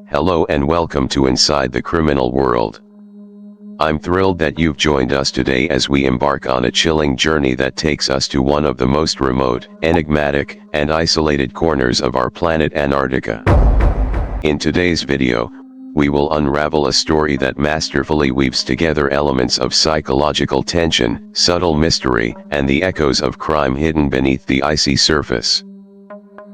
Hello and welcome to Inside the Criminal World. I'm thrilled that you've joined us today as we embark on a chilling journey that takes us to one of the most remote, enigmatic, and isolated corners of our planet Antarctica. In today's video, we will unravel a story that masterfully weaves together elements of psychological tension, subtle mystery, and the echoes of crime hidden beneath the icy surface.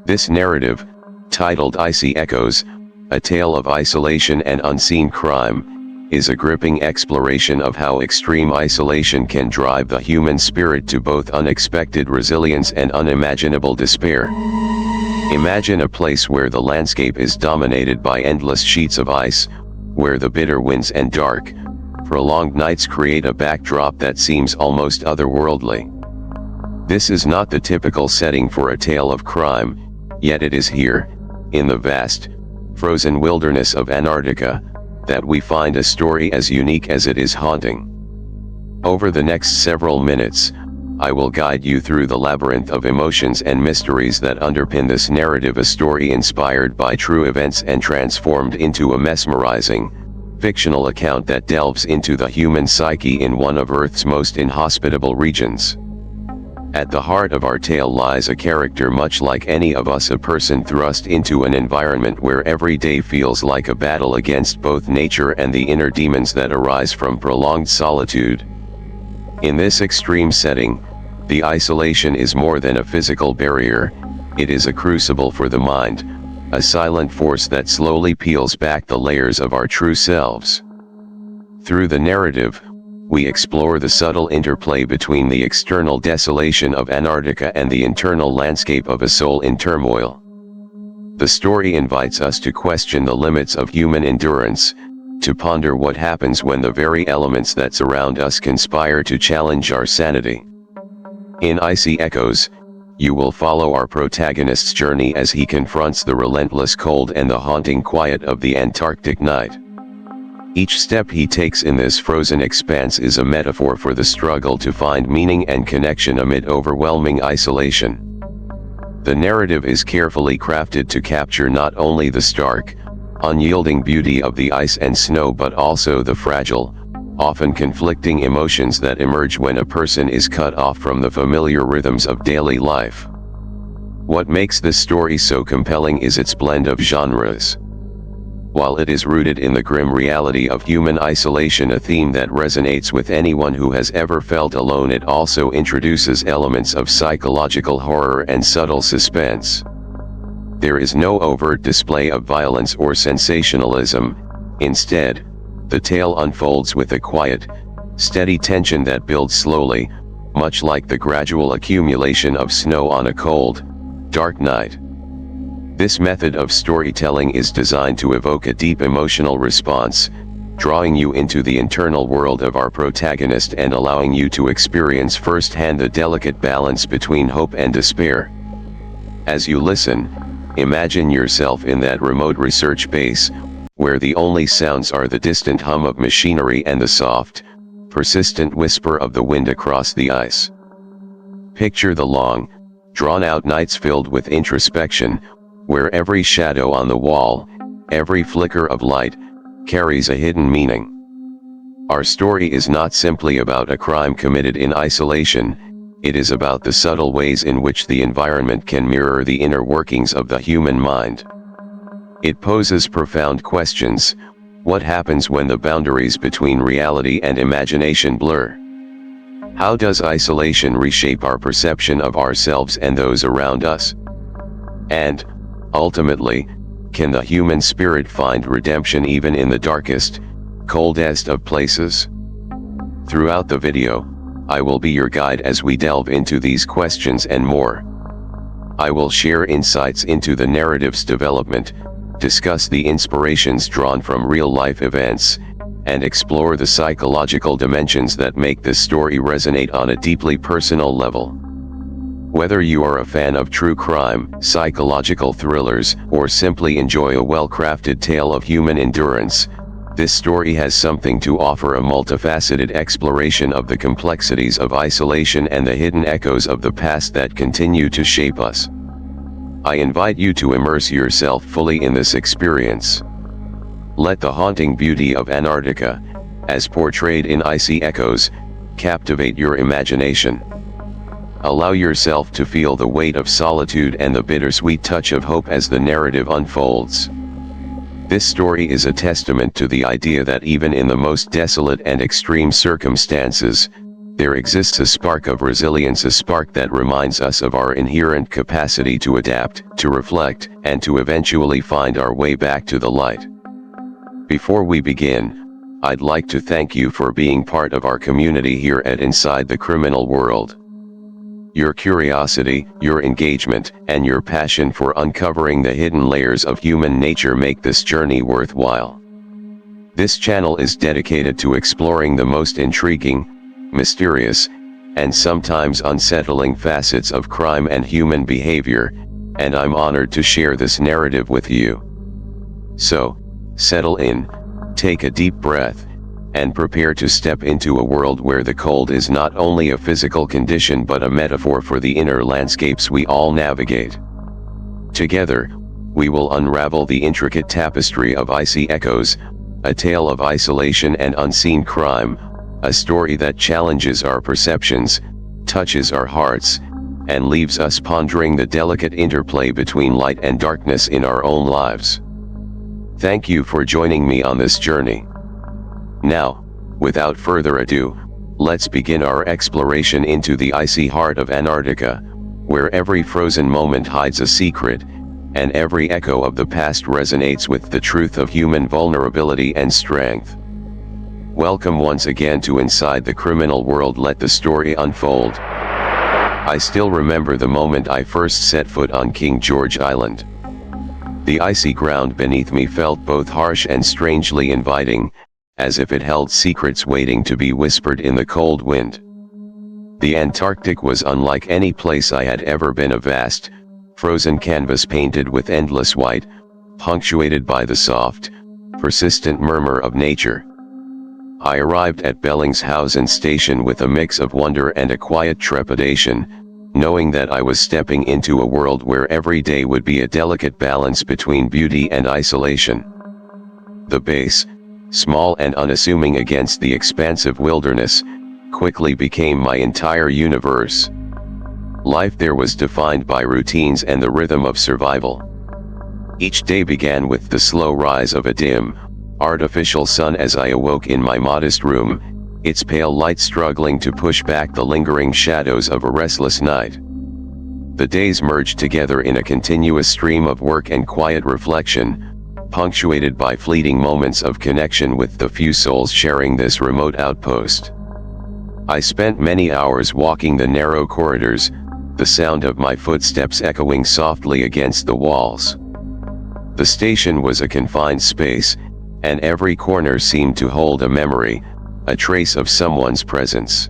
This narrative, titled Icy Echoes, A Tale of Isolation and Unseen Crime, is a gripping exploration of how extreme isolation can drive the human spirit to both unexpected resilience and unimaginable despair. Imagine a place where the landscape is dominated by endless sheets of ice, where the bitter winds and dark, prolonged nights create a backdrop that seems almost otherworldly. This is not the typical setting for a tale of crime, yet it is here, in the vast, frozen wilderness of Antarctica, that we find a story as unique as it is haunting. Over the next several minutes, I will guide you through the labyrinth of emotions and mysteries that underpin this narrative, a story inspired by true events and transformed into a mesmerizing, fictional account that delves into the human psyche in one of Earth's most inhospitable regions. At the heart of our tale lies a character much like any of us, a person thrust into an environment where every day feels like a battle against both nature and the inner demons that arise from prolonged solitude. In this extreme setting, the isolation is more than a physical barrier, it is a crucible for the mind, a silent force that slowly peels back the layers of our true selves. Through the narrative, we explore the subtle interplay between the external desolation of Antarctica and the internal landscape of a soul in turmoil. The story invites us to question the limits of human endurance, to ponder what happens when the very elements that surround us conspire to challenge our sanity. In Icy Echoes, you will follow our protagonist's journey as he confronts the relentless cold and the haunting quiet of the Antarctic night. Each step he takes in this frozen expanse is a metaphor for the struggle to find meaning and connection amid overwhelming isolation. The narrative is carefully crafted to capture not only the stark, unyielding beauty of the ice and snow but also the fragile, often conflicting emotions that emerge when a person is cut off from the familiar rhythms of daily life. What makes this story so compelling is its blend of genres. While it is rooted in the grim reality of human isolation, a theme that resonates with anyone who has ever felt alone, it also introduces elements of psychological horror and subtle suspense. There is no overt display of violence or sensationalism. Instead, the tale unfolds with a quiet, steady tension that builds slowly, much like the gradual accumulation of snow on a cold, dark night. This method of storytelling is designed to evoke a deep emotional response, drawing you into the internal world of our protagonist and allowing you to experience firsthand the delicate balance between hope and despair. As you listen, imagine yourself in that remote research base, where the only sounds are the distant hum of machinery and the soft, persistent whisper of the wind across the ice. Picture the long, drawn-out nights filled with introspection, where every shadow on the wall, every flicker of light, carries a hidden meaning. Our story is not simply about a crime committed in isolation, it is about the subtle ways in which the environment can mirror the inner workings of the human mind. It poses profound questions. What happens when the boundaries between reality and imagination blur? How does isolation reshape our perception of ourselves and those around us? And, ultimately, can the human spirit find redemption even in the darkest, coldest of places? Throughout the video, I will be your guide as we delve into these questions and more. I will share insights into the narrative's development, discuss the inspirations drawn from real-life events, and explore the psychological dimensions that make this story resonate on a deeply personal level. Whether you are a fan of true crime, psychological thrillers, or simply enjoy a well-crafted tale of human endurance, this story has something to offer: a multifaceted exploration of the complexities of isolation and the hidden echoes of the past that continue to shape us. I invite you to immerse yourself fully in this experience. Let the haunting beauty of Antarctica, as portrayed in Icy Echoes, captivate your imagination. Allow yourself to feel the weight of solitude and the bittersweet touch of hope as the narrative unfolds. This story is a testament to the idea that even in the most desolate and extreme circumstances, there exists a spark of resilience, a spark that reminds us of our inherent capacity to adapt, to reflect, and to eventually find our way back to the light. Before we begin, I'd like to thank you for being part of our community here at Inside the Criminal World. Your curiosity, your engagement, and your passion for uncovering the hidden layers of human nature make this journey worthwhile. This channel is dedicated to exploring the most intriguing, mysterious, and sometimes unsettling facets of crime and human behavior, and I'm honored to share this narrative with you. So, settle in, take a deep breath, and prepare to step into a world where the cold is not only a physical condition but a metaphor for the inner landscapes we all navigate. Together, we will unravel the intricate tapestry of Icy Echoes, a tale of isolation and unseen crime, a story that challenges our perceptions, touches our hearts, and leaves us pondering the delicate interplay between light and darkness in our own lives. Thank you for joining me on this journey. Now, without further ado, let's begin our exploration into the icy heart of Antarctica, where every frozen moment hides a secret, and every echo of the past resonates with the truth of human vulnerability and strength. Welcome once again to Inside the Criminal World. Let the story unfold. I still remember the moment I first set foot on King George Island. The icy ground beneath me felt both harsh and strangely inviting, as if it held secrets waiting to be whispered in the cold wind. The Antarctic was unlike any place I had ever been, a vast, frozen canvas painted with endless white, punctuated by the soft, persistent murmur of nature. I arrived at Bellingshausen station with a mix of wonder and a quiet trepidation, knowing that I was stepping into a world where every day would be a delicate balance between beauty and isolation. The base, small and unassuming against the expansive wilderness, quickly became my entire universe. Life there was defined by routines and the rhythm of survival. Each day began with the slow rise of a dim, artificial sun as I awoke in my modest room, its pale light struggling to push back the lingering shadows of a restless night. The days merged together in a continuous stream of work and quiet reflection, punctuated by fleeting moments of connection with the few souls sharing this remote outpost. I spent many hours walking the narrow corridors, the sound of my footsteps echoing softly against the walls. The station was a confined space, and every corner seemed to hold a memory, a trace of someone's presence.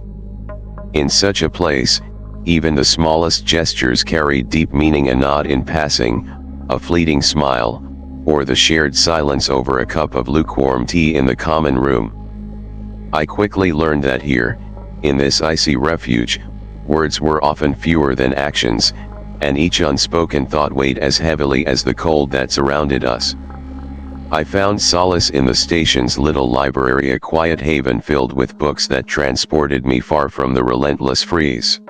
In such a place, even the smallest gestures carried deep meaning: a nod in passing, a fleeting smile, or the shared silence over a cup of lukewarm tea in the common room. I quickly learned that here, in this icy refuge, words were often fewer than actions, and each unspoken thought weighed as heavily as the cold that surrounded us. I found solace in the station's little library, a quiet haven filled with books that transported me far from the relentless freeze.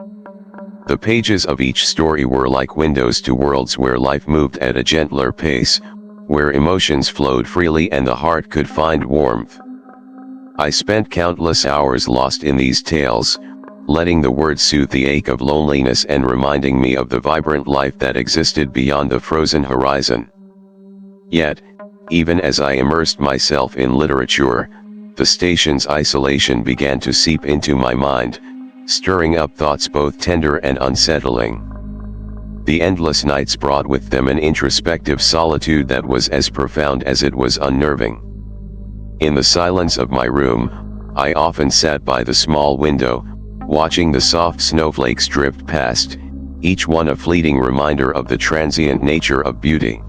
The pages of each story were like windows to worlds where life moved at a gentler pace, where emotions flowed freely and the heart could find warmth. I spent countless hours lost in these tales, letting the words soothe the ache of loneliness and reminding me of the vibrant life that existed beyond the frozen horizon. Yet, even as I immersed myself in literature, the station's isolation began to seep into my mind, stirring up thoughts both tender and unsettling. The endless nights brought with them an introspective solitude that was as profound as it was unnerving. In the silence of my room, I often sat by the small window, watching the soft snowflakes drift past, each one a fleeting reminder of the transient nature of beauty.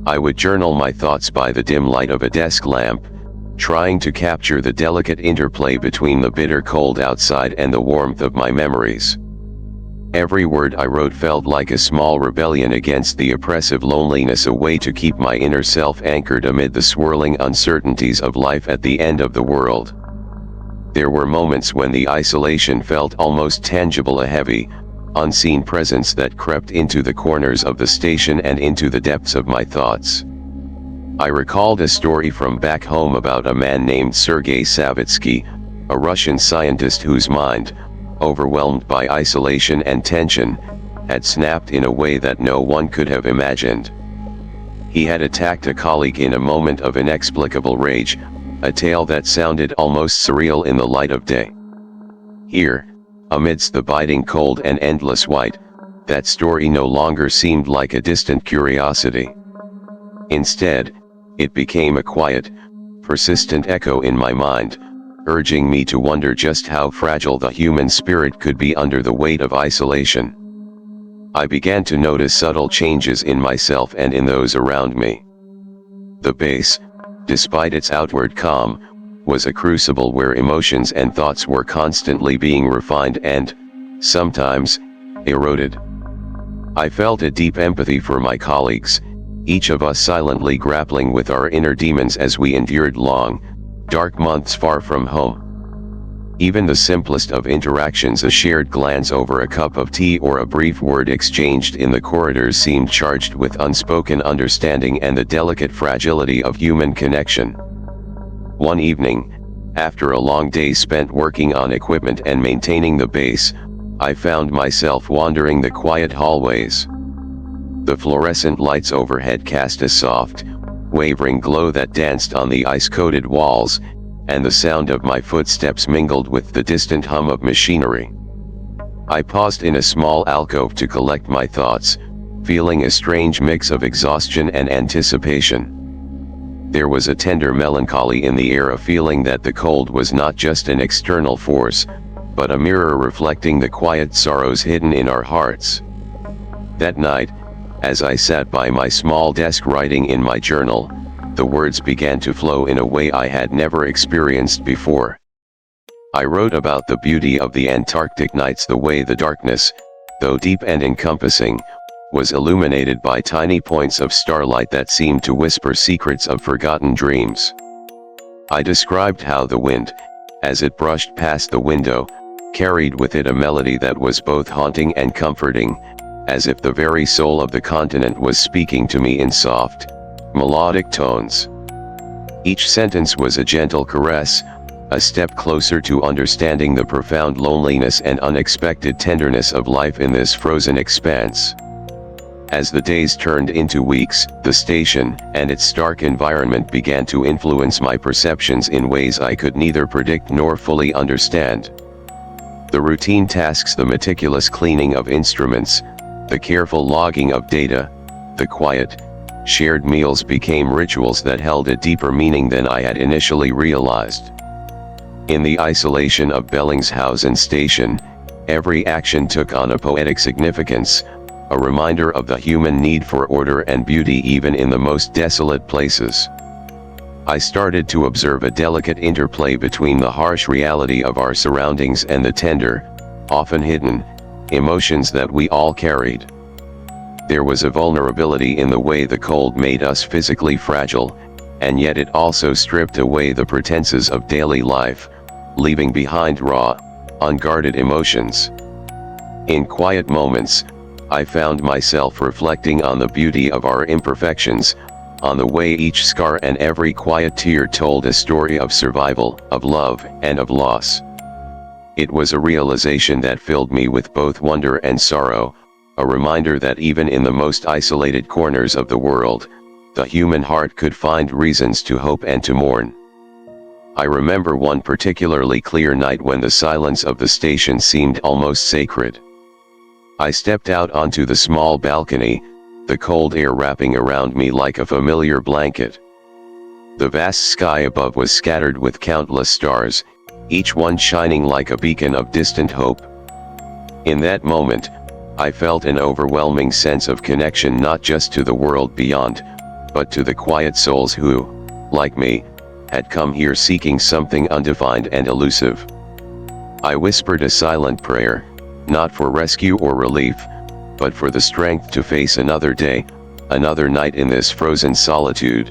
I would journal my thoughts by the dim light of a desk lamp, trying to capture the delicate interplay between the bitter cold outside and the warmth of my memories. Every word I wrote felt like a small rebellion against the oppressive loneliness, a way to keep my inner self anchored amid the swirling uncertainties of life at the end of the world. There were moments when the isolation felt almost tangible, a heavy, unseen presence that crept into the corners of the station and into the depths of my thoughts. I recalled a story from back home about a man named Sergei Savitsky, a Russian scientist whose mind, overwhelmed by isolation and tension, had snapped in a way that no one could have imagined. He had attacked a colleague in a moment of inexplicable rage, a tale that sounded almost surreal in the light of day. Here, amidst the biting cold and endless white, that story no longer seemed like a distant curiosity. Instead, it became a quiet, persistent echo in my mind, urging me to wonder just how fragile the human spirit could be under the weight of isolation. I began to notice subtle changes in myself and in those around me. The base, despite its outward calm, was a crucible where emotions and thoughts were constantly being refined and, sometimes, eroded. I felt a deep empathy for my colleagues, each of us silently grappling with our inner demons as we endured long, dark months far from home. Even the simplest of interactions, a shared glance over a cup of tea or a brief word exchanged in the corridors, seemed charged with unspoken understanding and the delicate fragility of human connection. One evening, after a long day spent working on equipment and maintaining the base, I found myself wandering the quiet hallways. The fluorescent lights overhead cast a soft, wavering glow that danced on the ice-coated walls, and the sound of my footsteps mingled with the distant hum of machinery. I paused in a small alcove to collect my thoughts, feeling a strange mix of exhaustion and anticipation. There was a tender melancholy in the air, a feeling that the cold was not just an external force, but a mirror reflecting the quiet sorrows hidden in our hearts. That night, as I sat by my small desk writing in my journal, the words began to flow in a way I had never experienced before. I wrote about the beauty of the Antarctic nights, the way the darkness, though deep and encompassing, was illuminated by tiny points of starlight that seemed to whisper secrets of forgotten dreams. I described how the wind, as it brushed past the window, carried with it a melody that was both haunting and comforting, as if the very soul of the continent was speaking to me in soft, melodic tones. Each sentence was a gentle caress, a step closer to understanding the profound loneliness and unexpected tenderness of life in this frozen expanse. As the days turned into weeks, the station and its stark environment began to influence my perceptions in ways I could neither predict nor fully understand. The routine tasks, the meticulous cleaning of instruments, the careful logging of data, the quiet, shared meals became rituals that held a deeper meaning than I had initially realized. In the isolation of Bellingshausen Station, every action took on a poetic significance, a reminder of the human need for order and beauty even in the most desolate places. I started to observe a delicate interplay between the harsh reality of our surroundings and the tender, often hidden, emotions that we all carried. There was a vulnerability in the way the cold made us physically fragile, and yet it also stripped away the pretenses of daily life, leaving behind raw, unguarded emotions. In quiet moments, I found myself reflecting on the beauty of our imperfections, on the way each scar and every quiet tear told a story of survival, of love, and of loss. It was a realization that filled me with both wonder and sorrow, a reminder that even in the most isolated corners of the world, the human heart could find reasons to hope and to mourn. I remember one particularly clear night when the silence of the station seemed almost sacred. I stepped out onto the small balcony, the cold air wrapping around me like a familiar blanket. The vast sky above was scattered with countless stars, each one shining like a beacon of distant hope. In that moment, I felt an overwhelming sense of connection not just to the world beyond, but to the quiet souls who, like me, had come here seeking something undefined and elusive. I whispered a silent prayer, not for rescue or relief, but for the strength to face another day, another night in this frozen solitude.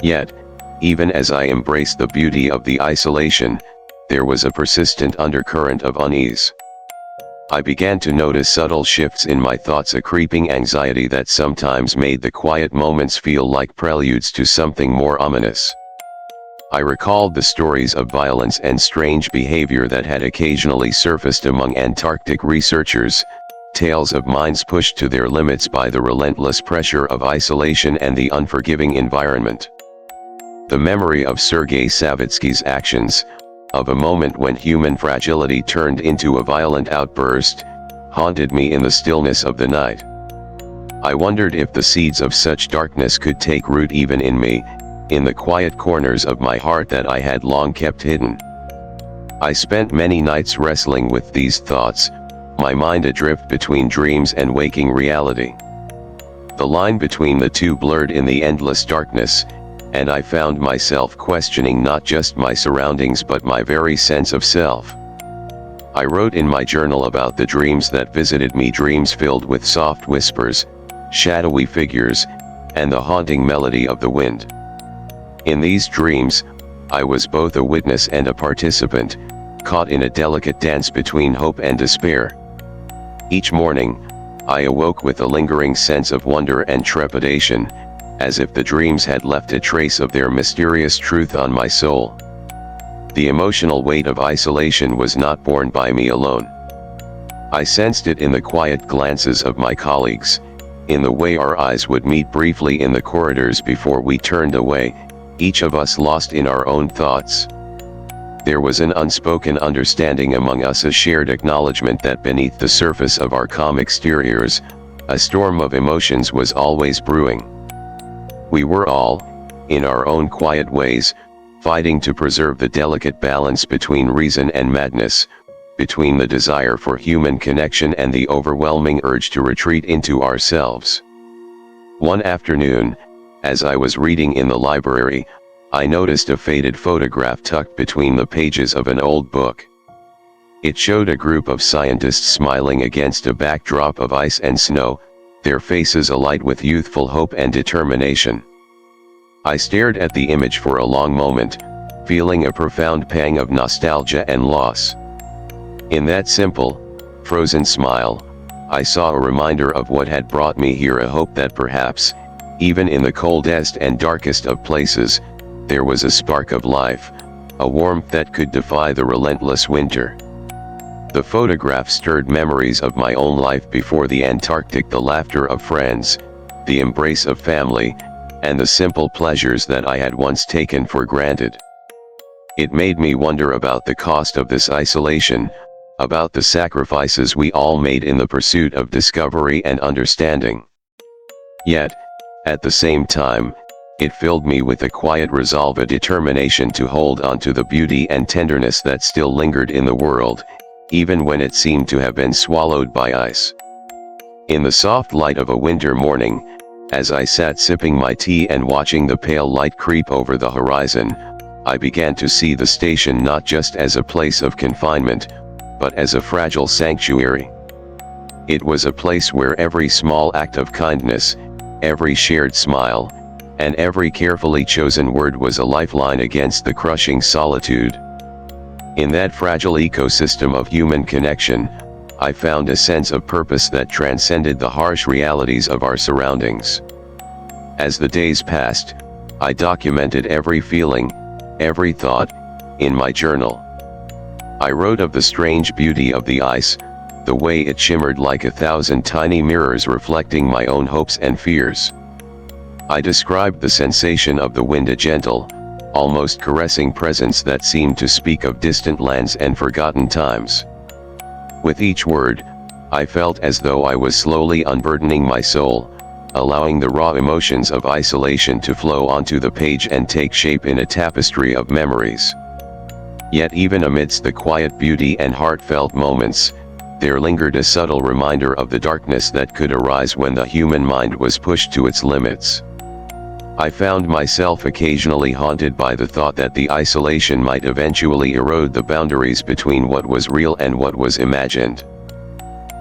Yet, even as I embraced the beauty of the isolation, there was a persistent undercurrent of unease. I began to notice subtle shifts in my thoughts, a creeping anxiety that sometimes made the quiet moments feel like preludes to something more ominous. I recalled the stories of violence and strange behavior that had occasionally surfaced among Antarctic researchers, tales of minds pushed to their limits by the relentless pressure of isolation and the unforgiving environment. The memory of Sergei Savitsky's actions, of a moment when human fragility turned into a violent outburst, haunted me in the stillness of the night. I wondered if the seeds of such darkness could take root even in me, in the quiet corners of my heart that I had long kept hidden. I spent many nights wrestling with these thoughts, my mind adrift between dreams and waking reality. The line between the two blurred in the endless darkness, and I found myself questioning not just my surroundings but my very sense of self. I wrote in my journal about the dreams that visited me, dreams filled with soft whispers, shadowy figures, and the haunting melody of the wind. In these dreams, I was both a witness and a participant, caught in a delicate dance between hope and despair. Each morning, I awoke with a lingering sense of wonder and trepidation, as if the dreams had left a trace of their mysterious truth on my soul. The emotional weight of isolation was not borne by me alone. I sensed it in the quiet glances of my colleagues, in the way our eyes would meet briefly in the corridors before we turned away, each of us lost in our own thoughts. There was an unspoken understanding among us, a shared acknowledgement that beneath the surface of our calm exteriors, a storm of emotions was always brewing. We were all, in our own quiet ways, fighting to preserve the delicate balance between reason and madness, between the desire for human connection and the overwhelming urge to retreat into ourselves. One afternoon, as I was reading in the library, I noticed a faded photograph tucked between the pages of an old book. It showed a group of scientists smiling against a backdrop of ice and snow, their faces alight with youthful hope and determination. I stared at the image for a long moment, feeling a profound pang of nostalgia and loss. In that simple, frozen smile, I saw a reminder of what had brought me here, a hope that perhaps, even in the coldest and darkest of places, there was a spark of life, a warmth that could defy the relentless winter. The photograph stirred memories of my own life before the Antarctic, the laughter of friends, the embrace of family, and the simple pleasures that I had once taken for granted. It made me wonder about the cost of this isolation, about the sacrifices we all made in the pursuit of discovery and understanding. Yet, at the same time, it filled me with a quiet resolve, a determination to hold on to the beauty and tenderness that still lingered in the world, even when it seemed to have been swallowed by ice. In the soft light of a winter morning, as I sat sipping my tea and watching the pale light creep over the horizon, I began to see the station not just as a place of confinement, but as a fragile sanctuary. It was a place where every small act of kindness, every shared smile, and every carefully chosen word was a lifeline against the crushing solitude. In that fragile ecosystem of human connection, I found a sense of purpose that transcended the harsh realities of our surroundings. As the days passed, I documented every feeling, every thought, in my journal. I wrote of the strange beauty of the ice, the way it shimmered like 1,000 tiny mirrors reflecting my own hopes and fears. I described the sensation of the wind, a gentle, almost caressing presence that seemed to speak of distant lands and forgotten times. With each word, I felt as though I was slowly unburdening my soul, allowing the raw emotions of isolation to flow onto the page and take shape in a tapestry of memories. Yet even amidst the quiet beauty and heartfelt moments, there lingered a subtle reminder of the darkness that could arise when the human mind was pushed to its limits. I found myself occasionally haunted by the thought that the isolation might eventually erode the boundaries between what was real and what was imagined.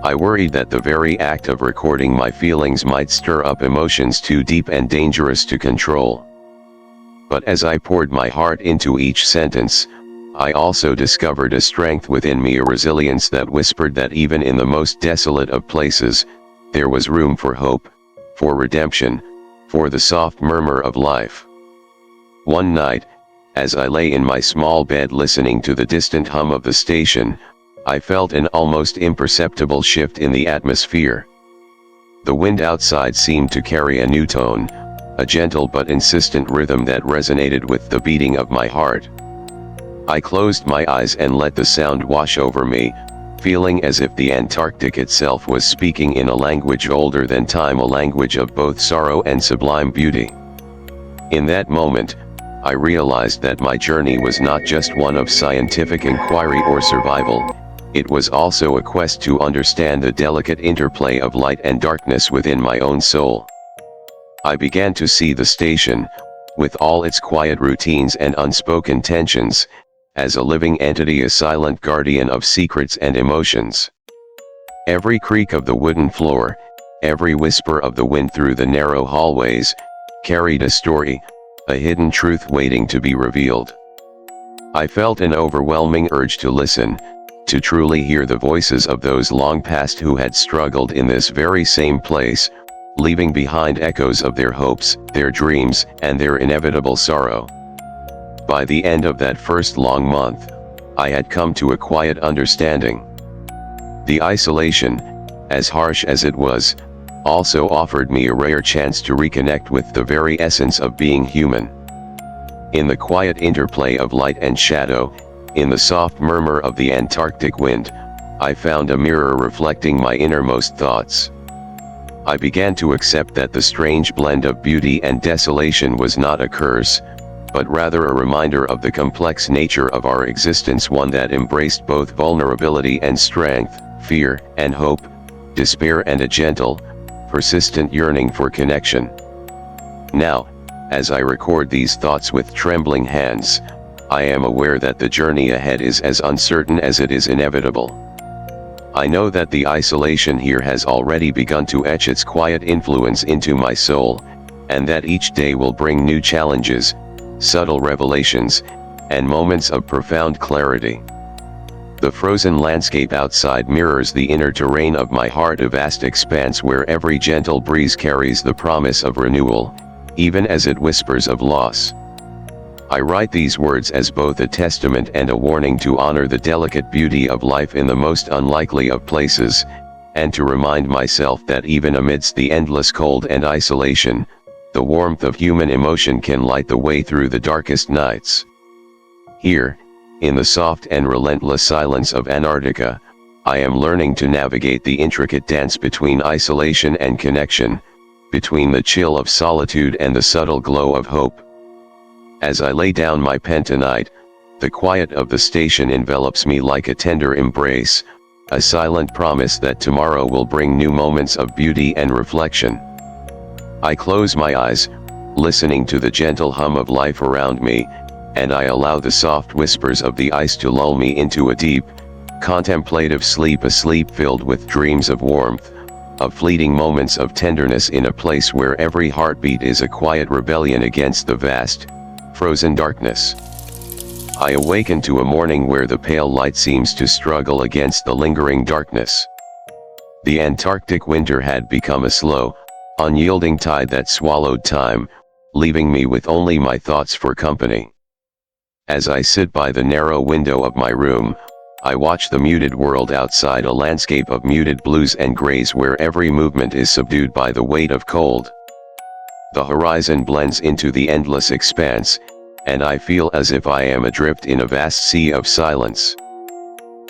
I worried that the very act of recording my feelings might stir up emotions too deep and dangerous to control. But as I poured my heart into each sentence, I also discovered a strength within me, a resilience that whispered that even in the most desolate of places, there was room for hope, for redemption, for the soft murmur of life. One night, as I lay in my small bed listening to the distant hum of the station, I felt an almost imperceptible shift in the atmosphere. The wind outside seemed to carry a new tone, a gentle but insistent rhythm that resonated with the beating of my heart. I closed my eyes and let the sound wash over me, feeling as if the Antarctic itself was speaking in a language older than time, a language of both sorrow and sublime beauty. In that moment, I realized that my journey was not just one of scientific inquiry or survival, it was also a quest to understand the delicate interplay of light and darkness within my own soul. I began to see the station, with all its quiet routines and unspoken tensions, as a living entity, a silent guardian of secrets and emotions. Every creak of the wooden floor, every whisper of the wind through the narrow hallways, carried a story, a hidden truth waiting to be revealed. I felt an overwhelming urge to listen, to truly hear the voices of those long past who had struggled in this very same place, leaving behind echoes of their hopes, their dreams, and their inevitable sorrow. By the end of that first long month, I had come to a quiet understanding. The isolation, as harsh as it was, also offered me a rare chance to reconnect with the very essence of being human. In the quiet interplay of light and shadow, in the soft murmur of the Antarctic wind, I found a mirror reflecting my innermost thoughts. I began to accept that the strange blend of beauty and desolation was not a curse, but rather a reminder of the complex nature of our existence, one that embraced both vulnerability and strength, fear and hope, despair and a gentle, persistent yearning for connection. Now, as I record these thoughts with trembling hands, I am aware that the journey ahead is as uncertain as it is inevitable. I know that the isolation here has already begun to etch its quiet influence into my soul, and that each day will bring new challenges, subtle revelations, and moments of profound clarity. The frozen landscape outside mirrors the inner terrain of my heart, a vast expanse where every gentle breeze carries the promise of renewal, even as it whispers of loss. I write these words as both a testament and a warning to honor the delicate beauty of life in the most unlikely of places, and to remind myself that even amidst the endless cold and isolation, the warmth of human emotion can light the way through the darkest nights. Here, in the soft and relentless silence of Antarctica, I am learning to navigate the intricate dance between isolation and connection, between the chill of solitude and the subtle glow of hope. As I lay down my pen tonight, the quiet of the station envelops me like a tender embrace, a silent promise that tomorrow will bring new moments of beauty and reflection. I close my eyes, listening to the gentle hum of life around me, and I allow the soft whispers of the ice to lull me into a deep, contemplative sleep, a sleep filled with dreams of warmth, of fleeting moments of tenderness in a place where every heartbeat is a quiet rebellion against the vast, frozen darkness. I awaken to a morning where the pale light seems to struggle against the lingering darkness. The Antarctic winter had become a slow, unyielding tide that swallowed time, leaving me with only my thoughts for company. As I sit by the narrow window of my room, I watch the muted world outside, a landscape of muted blues and grays where every movement is subdued by the weight of cold. The horizon blends into the endless expanse, and I feel as if I am adrift in a vast sea of silence.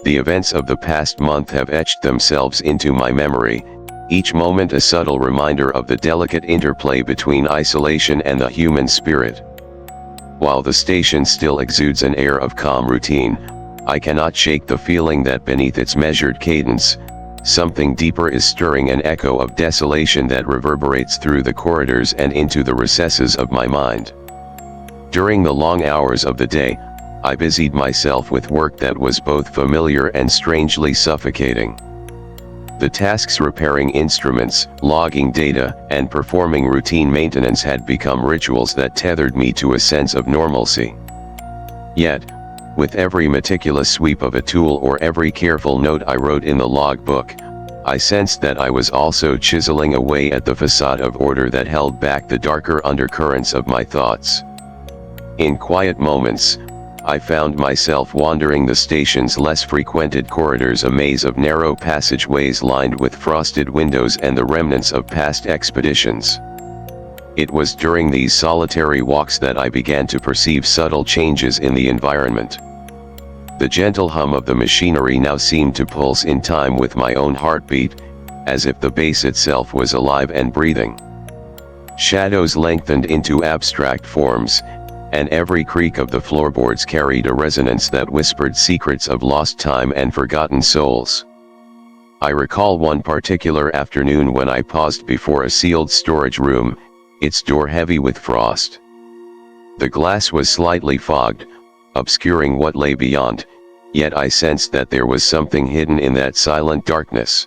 The events of the past month have etched themselves into my memory, each moment a subtle reminder of the delicate interplay between isolation and the human spirit. While the station still exudes an air of calm routine, I cannot shake the feeling that beneath its measured cadence, something deeper is stirring, an echo of desolation that reverberates through the corridors and into the recesses of my mind. During the long hours of the day, I busied myself with work that was both familiar and strangely suffocating. The tasks repairing instruments, logging data, and performing routine maintenance had become rituals that tethered me to a sense of normalcy. Yet, with every meticulous sweep of a tool or every careful note I wrote in the logbook, I sensed that I was also chiseling away at the facade of order that held back the darker undercurrents of my thoughts. In quiet moments, I found myself wandering the station's less frequented corridors, a maze of narrow passageways lined with frosted windows and the remnants of past expeditions. It was during these solitary walks that I began to perceive subtle changes in the environment. The gentle hum of the machinery now seemed to pulse in time with my own heartbeat, as if the base itself was alive and breathing. Shadows lengthened into abstract forms, and every creak of the floorboards carried a resonance that whispered secrets of lost time and forgotten souls. I recall one particular afternoon when I paused before a sealed storage room, its door heavy with frost. The glass was slightly fogged, obscuring what lay beyond, yet I sensed that there was something hidden in that silent darkness.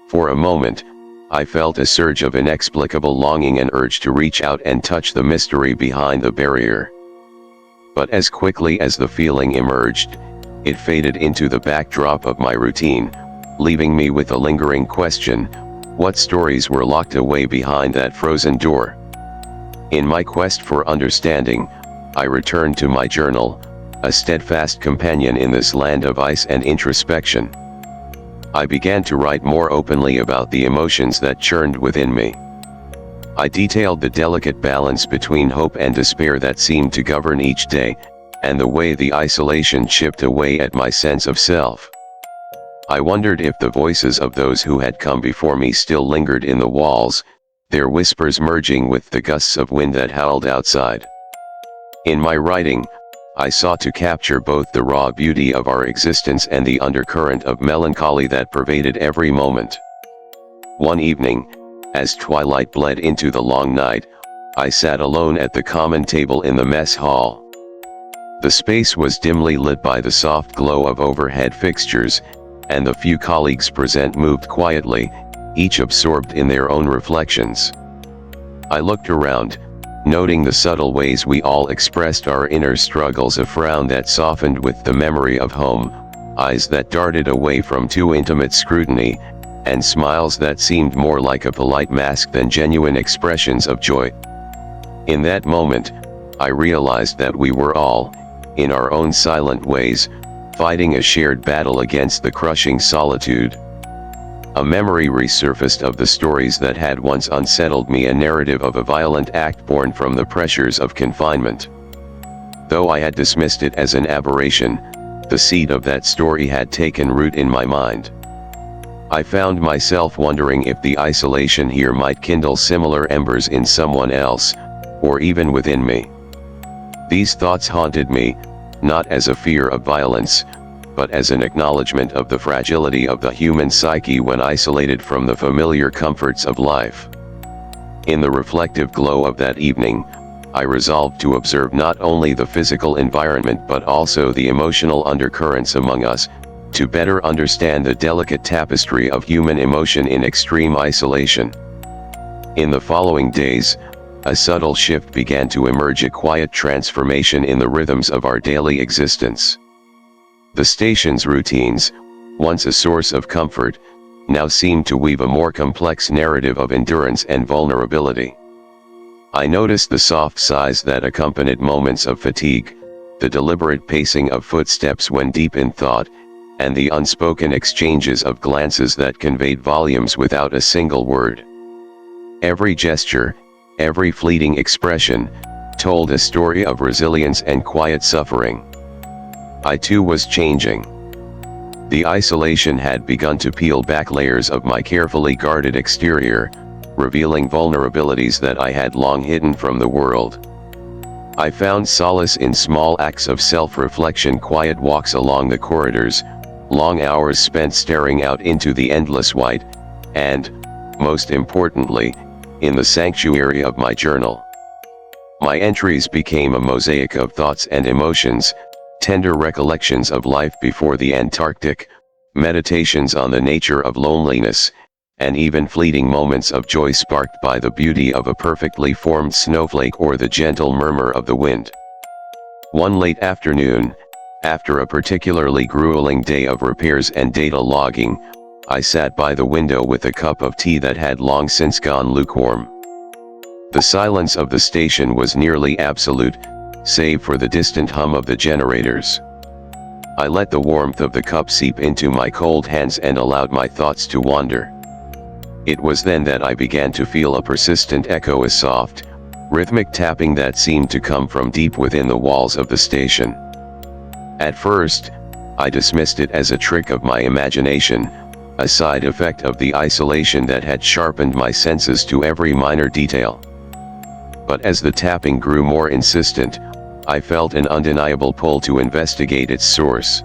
For a moment, I felt a surge of inexplicable longing and urge to reach out and touch the mystery behind the barrier. But as quickly as the feeling emerged, it faded into the backdrop of my routine, leaving me with a lingering question: what stories were locked away behind that frozen door? In my quest for understanding, I returned to my journal, a steadfast companion in this land of ice and introspection. I began to write more openly about the emotions that churned within me. I detailed the delicate balance between hope and despair that seemed to govern each day, and the way the isolation chipped away at my sense of self. I wondered if the voices of those who had come before me still lingered in the walls, their whispers merging with the gusts of wind that howled outside. In my writing, I sought to capture both the raw beauty of our existence and the undercurrent of melancholy that pervaded every moment. One evening, as twilight bled into the long night, I sat alone at the common table in the mess hall. The space was dimly lit by the soft glow of overhead fixtures, and the few colleagues present moved quietly, each absorbed in their own reflections. I looked around, noting the subtle ways we all expressed our inner struggles, a frown that softened with the memory of home, eyes that darted away from too intimate scrutiny, and smiles that seemed more like a polite mask than genuine expressions of joy. In that moment, I realized that we were all, in our own silent ways, fighting a shared battle against the crushing solitude. A memory resurfaced of the stories that had once unsettled me, a narrative of a violent act born from the pressures of confinement. Though I had dismissed it as an aberration, the seed of that story had taken root in my mind. I found myself wondering if the isolation here might kindle similar embers in someone else, or even within me. These thoughts haunted me, not as a fear of violence, but as an acknowledgement of the fragility of the human psyche when isolated from the familiar comforts of life. In the reflective glow of that evening, I resolved to observe not only the physical environment but also the emotional undercurrents among us, to better understand the delicate tapestry of human emotion in extreme isolation. In the following days, a subtle shift began to emerge, a quiet transformation in the rhythms of our daily existence. The station's routines, once a source of comfort, now seemed to weave a more complex narrative of endurance and vulnerability. I noticed the soft sighs that accompanied moments of fatigue, the deliberate pacing of footsteps when deep in thought, and the unspoken exchanges of glances that conveyed volumes without a single word. Every gesture, every fleeting expression, told a story of resilience and quiet suffering. I too was changing. The isolation had begun to peel back layers of my carefully guarded exterior, revealing vulnerabilities that I had long hidden from the world. I found solace in small acts of self-reflection, quiet walks along the corridors, long hours spent staring out into the endless white, and, most importantly, in the sanctuary of my journal. My entries became a mosaic of thoughts and emotions, tender recollections of life before the Antarctic, meditations on the nature of loneliness, and even fleeting moments of joy sparked by the beauty of a perfectly formed snowflake or the gentle murmur of the wind. One late afternoon, after a particularly grueling day of repairs and data logging, I sat by the window with a cup of tea that had long since gone lukewarm. The silence of the station was nearly absolute, save for the distant hum of the generators. I let the warmth of the cup seep into my cold hands and allowed my thoughts to wander. It was then that I began to feel a persistent echo, a soft, rhythmic tapping that seemed to come from deep within the walls of the station. At first, I dismissed it as a trick of my imagination, a side effect of the isolation that had sharpened my senses to every minor detail. But as the tapping grew more insistent, I felt an undeniable pull to investigate its source.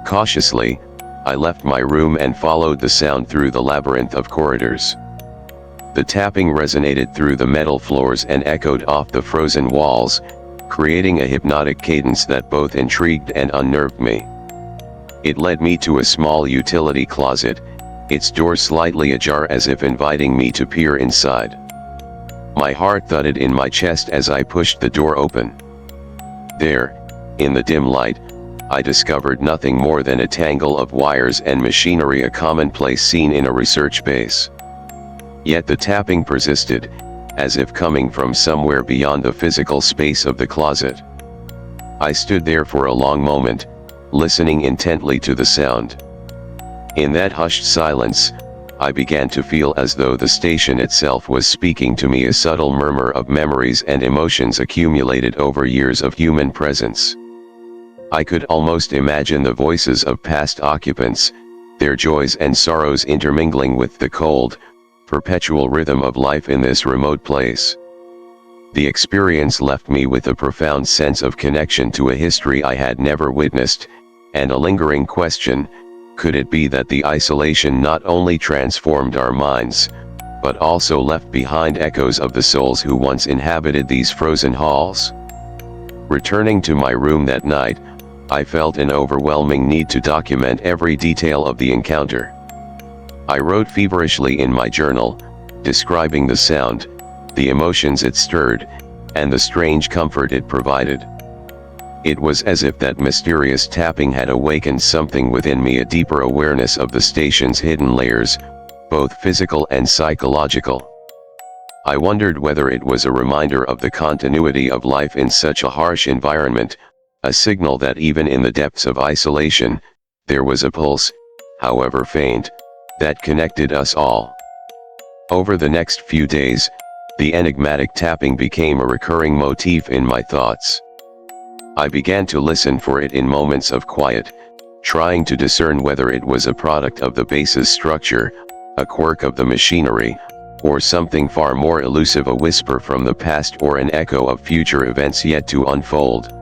Cautiously, I left my room and followed the sound through the labyrinth of corridors. The tapping resonated through the metal floors and echoed off the frozen walls, creating a hypnotic cadence that both intrigued and unnerved me. It led me to a small utility closet, its door slightly ajar as if inviting me to peer inside. My heart thudded in my chest as I pushed the door open. There, in the dim light, I discovered nothing more than a tangle of wires and machinery, a commonplace scene in a research base. Yet the tapping persisted, as if coming from somewhere beyond the physical space of the closet. I stood there for a long moment, listening intently to the sound. In that hushed silence, I began to feel as though the station itself was speaking to me, a subtle murmur of memories and emotions accumulated over years of human presence. I could almost imagine the voices of past occupants, their joys and sorrows intermingling with the cold, perpetual rhythm of life in this remote place. The experience left me with a profound sense of connection to a history I had never witnessed, and a lingering question: could it be that the isolation not only transformed our minds, but also left behind echoes of the souls who once inhabited these frozen halls? Returning to my room that night, I felt an overwhelming need to document every detail of the encounter. I wrote feverishly in my journal, describing the sound, the emotions it stirred, and the strange comfort it provided. It was as if that mysterious tapping had awakened something within me, a deeper awareness of the station's hidden layers, both physical and psychological. I wondered whether it was a reminder of the continuity of life in such a harsh environment, a signal that even in the depths of isolation, there was a pulse, however faint, that connected us all. Over the next few days, the enigmatic tapping became a recurring motif in my thoughts. I began to listen for it in moments of quiet, trying to discern whether it was a product of the base's structure, a quirk of the machinery, or something far more elusive, a whisper from the past or an echo of future events yet to unfold.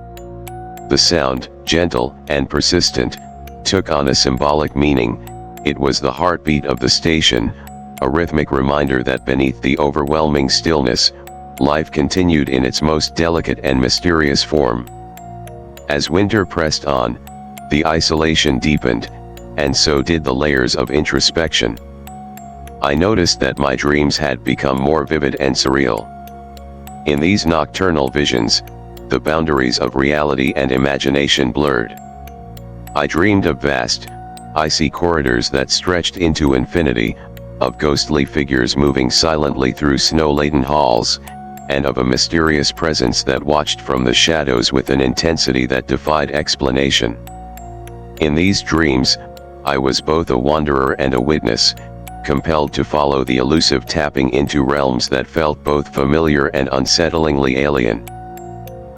The sound, gentle and persistent, took on a symbolic meaning. It was the heartbeat of the station, a rhythmic reminder that beneath the overwhelming stillness, life continued in its most delicate and mysterious form. As winter pressed on, the isolation deepened, and so did the layers of introspection. I noticed that my dreams had become more vivid and surreal. In these nocturnal visions, the boundaries of reality and imagination blurred. I dreamed of vast, icy corridors that stretched into infinity, of ghostly figures moving silently through snow-laden halls, and of a mysterious presence that watched from the shadows with an intensity that defied explanation. In these dreams, I was both a wanderer and a witness, compelled to follow the elusive tapping into realms that felt both familiar and unsettlingly alien.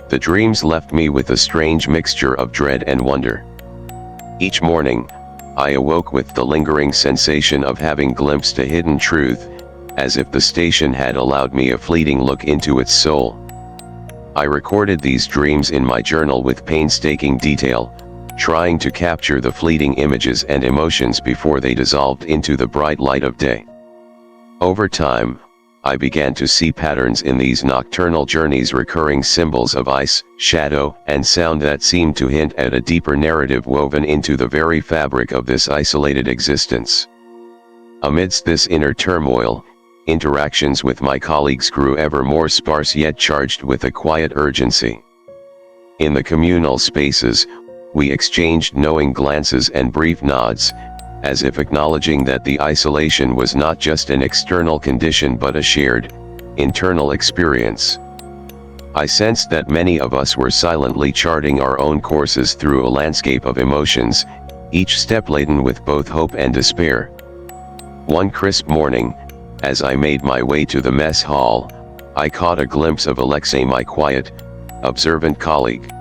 The dreams left me with a strange mixture of dread and wonder. Each morning, I awoke with the lingering sensation of having glimpsed a hidden truth, as if the station had allowed me a fleeting look into its soul. I recorded these dreams in my journal with painstaking detail, trying to capture the fleeting images and emotions before they dissolved into the bright light of day. Over time, I began to see patterns in these nocturnal journeys, recurring symbols of ice, shadow, and sound that seemed to hint at a deeper narrative woven into the very fabric of this isolated existence. Amidst this inner turmoil, interactions with my colleagues grew ever more sparse yet charged with a quiet urgency. In the communal spaces, we exchanged knowing glances and brief nods, as if acknowledging that the isolation was not just an external condition but a shared, internal experience. I sensed that many of us were silently charting our own courses through a landscape of emotions, each step laden with both hope and despair. One crisp morning, as I made my way to the mess hall, I caught a glimpse of Alexei, my quiet, observant colleague.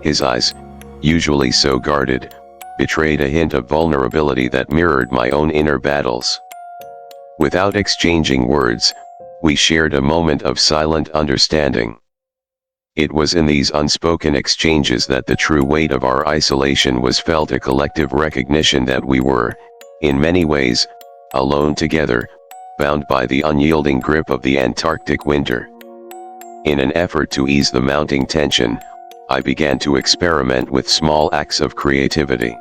His eyes, usually so guarded, betrayed a hint of vulnerability that mirrored my own inner battles. Without exchanging words, we shared a moment of silent understanding. It was in these unspoken exchanges that the true weight of our isolation was felt, a collective recognition that we were, in many ways, alone together, bound by the unyielding grip of the Antarctic winter. In an effort to ease the mounting tension, I began to experiment with small acts of creativity.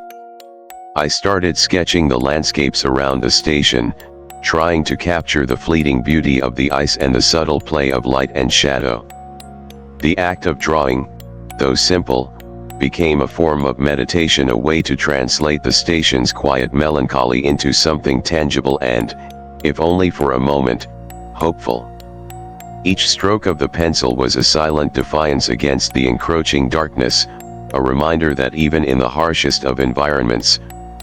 I started sketching the landscapes around the station, trying to capture the fleeting beauty of the ice and the subtle play of light and shadow. The act of drawing, though simple, became a form of meditation, a way to translate the station's quiet melancholy into something tangible and, if only for a moment, hopeful. Each stroke of the pencil was a silent defiance against the encroaching darkness, a reminder that even in the harshest of environments,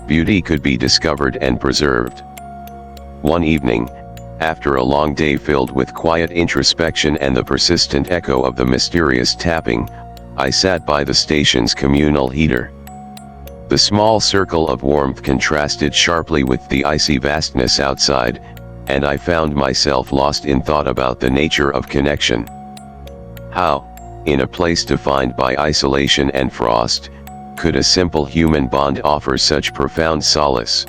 beauty could be discovered and preserved. One evening, after a long day filled with quiet introspection and the persistent echo of the mysterious tapping, I sat by the station's communal heater. The small circle of warmth contrasted sharply with the icy vastness outside, and I found myself lost in thought about the nature of connection. How, in a place defined by isolation and frost, could a simple human bond offer such profound solace?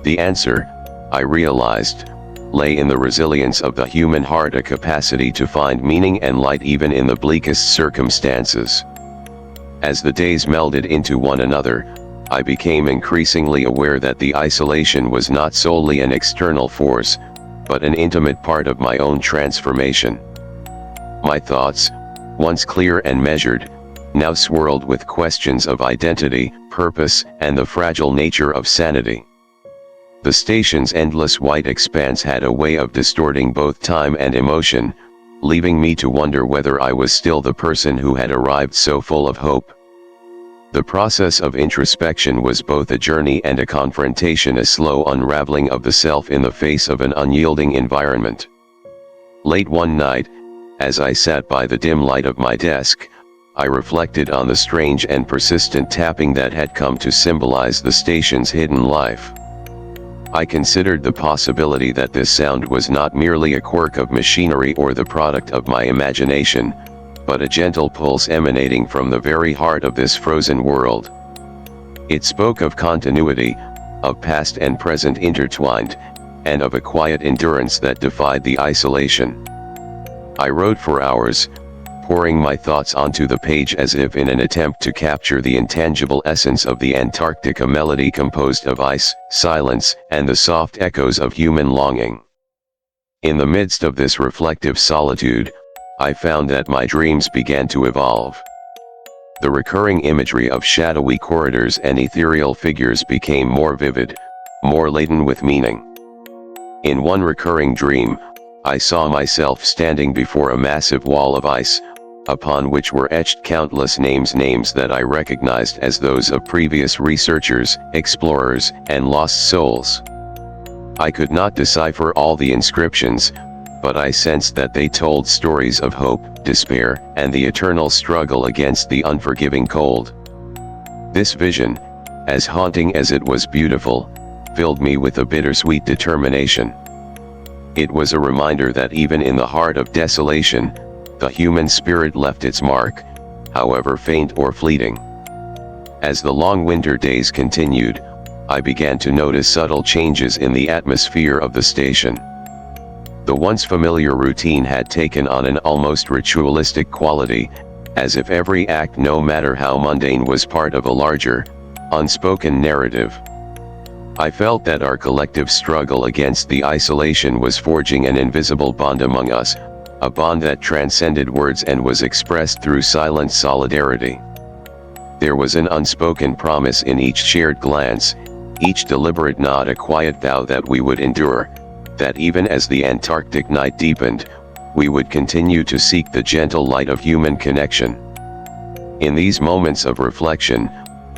The answer, I realized, lay in the resilience of the human heart, a capacity to find meaning and light even in the bleakest circumstances. As the days melded into one another, I became increasingly aware that the isolation was not solely an external force, but an intimate part of my own transformation. My thoughts, once clear and measured, now swirled with questions of identity, purpose, and the fragile nature of sanity. The station's endless white expanse had a way of distorting both time and emotion, leaving me to wonder whether I was still the person who had arrived so full of hope. The process of introspection was both a journey and a confrontation, a slow unraveling of the self in the face of an unyielding environment. Late one night, as I sat by the dim light of my desk, I reflected on the strange and persistent tapping that had come to symbolize the station's hidden life. I considered the possibility that this sound was not merely a quirk of machinery or the product of my imagination, but a gentle pulse emanating from the very heart of this frozen world. It spoke of continuity, of past and present intertwined, and of a quiet endurance that defied the isolation. I wrote for hours, pouring my thoughts onto the page as if in an attempt to capture the intangible essence of the Antarctic, a melody composed of ice, silence, and the soft echoes of human longing. In the midst of this reflective solitude, I found that my dreams began to evolve. The recurring imagery of shadowy corridors and ethereal figures became more vivid, more laden with meaning. In one recurring dream, I saw myself standing before a massive wall of ice, upon which were etched countless names that I recognized as those of previous researchers, explorers, and lost souls. I could not decipher all the inscriptions, but I sensed that they told stories of hope, despair, and the eternal struggle against the unforgiving cold. This vision, as haunting as it was beautiful, filled me with a bittersweet determination. It was a reminder that even in the heart of desolation, the human spirit left its mark, however faint or fleeting. As the long winter days continued, I began to notice subtle changes in the atmosphere of the station. The once familiar routine had taken on an almost ritualistic quality, as if every act, no matter how mundane, was part of a larger, unspoken narrative. I felt that our collective struggle against the isolation was forging an invisible bond among us, a bond that transcended words and was expressed through silent solidarity. There was an unspoken promise in each shared glance, each deliberate nod, a quiet vow that we would endure, that even as the Antarctic night deepened, we would continue to seek the gentle light of human connection. In these moments of reflection,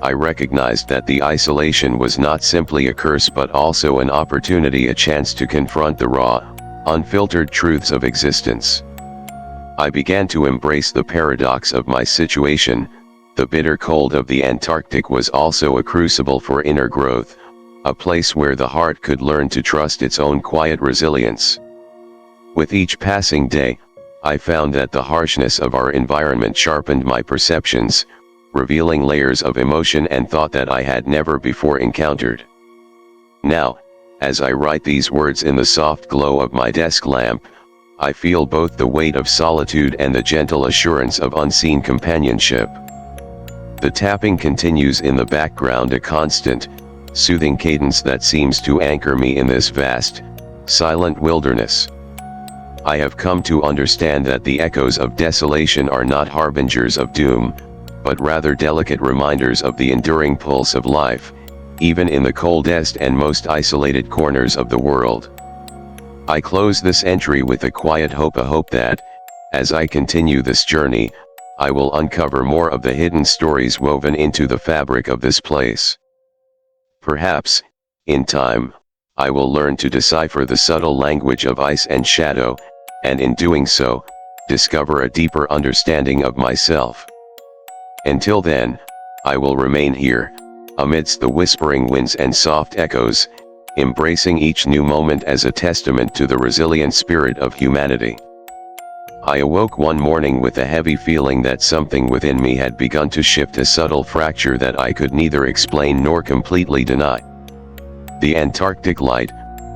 I recognized that the isolation was not simply a curse but also an opportunity, a chance to confront the raw, unfiltered truths of existence. I began to embrace the paradox of my situation. The bitter cold of the Antarctic was also a crucible for inner growth, a place where the heart could learn to trust its own quiet resilience. With each passing day, I found that the harshness of our environment sharpened my perceptions, revealing layers of emotion and thought that I had never before encountered. Now, as I write these words in the soft glow of my desk lamp, I feel both the weight of solitude and the gentle assurance of unseen companionship. The tapping continues in the background, a constant, soothing cadence that seems to anchor me in this vast, silent wilderness. I have come to understand that the echoes of desolation are not harbingers of doom, but rather delicate reminders of the enduring pulse of life, even in the coldest and most isolated corners of the world. I close this entry with a quiet hope, a hope that, as I continue this journey, I will uncover more of the hidden stories woven into the fabric of this place. Perhaps, in time, I will learn to decipher the subtle language of ice and shadow, and in doing so, discover a deeper understanding of myself. Until then, I will remain here, amidst the whispering winds and soft echoes, embracing each new moment as a testament to the resilient spirit of humanity. I awoke one morning with a heavy feeling that something within me had begun to shift, a subtle fracture that I could neither explain nor completely deny. The Antarctic light,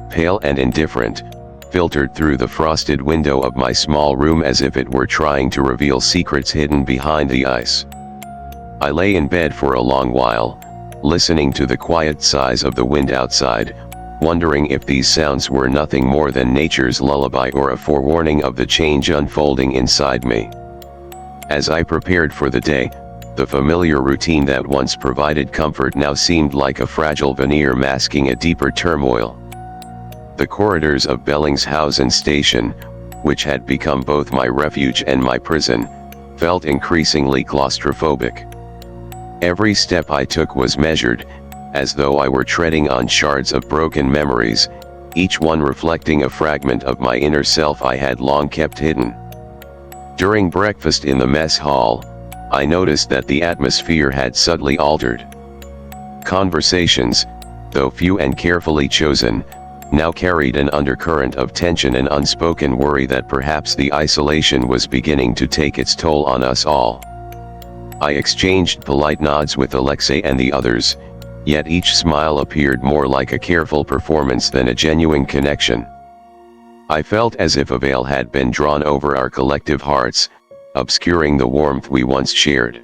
pale and indifferent, filtered through the frosted window of my small room as if it were trying to reveal secrets hidden behind the ice. I lay in bed for a long while, listening to the quiet sighs of the wind outside, wondering if these sounds were nothing more than nature's lullaby or a forewarning of the change unfolding inside me. As I prepared for the day, the familiar routine that once provided comfort now seemed like a fragile veneer masking a deeper turmoil. The corridors of Bellingshausen Station, which had become both my refuge and my prison, felt increasingly claustrophobic. Every step I took was measured, as though I were treading on shards of broken memories, each one reflecting a fragment of my inner self I had long kept hidden. During breakfast in the mess hall, I noticed that the atmosphere had subtly altered. Conversations, though few and carefully chosen, now carried an undercurrent of tension and unspoken worry that perhaps the isolation was beginning to take its toll on us all. I exchanged polite nods with Alexei and the others, yet each smile appeared more like a careful performance than a genuine connection. I felt as if a veil had been drawn over our collective hearts, obscuring the warmth we once shared.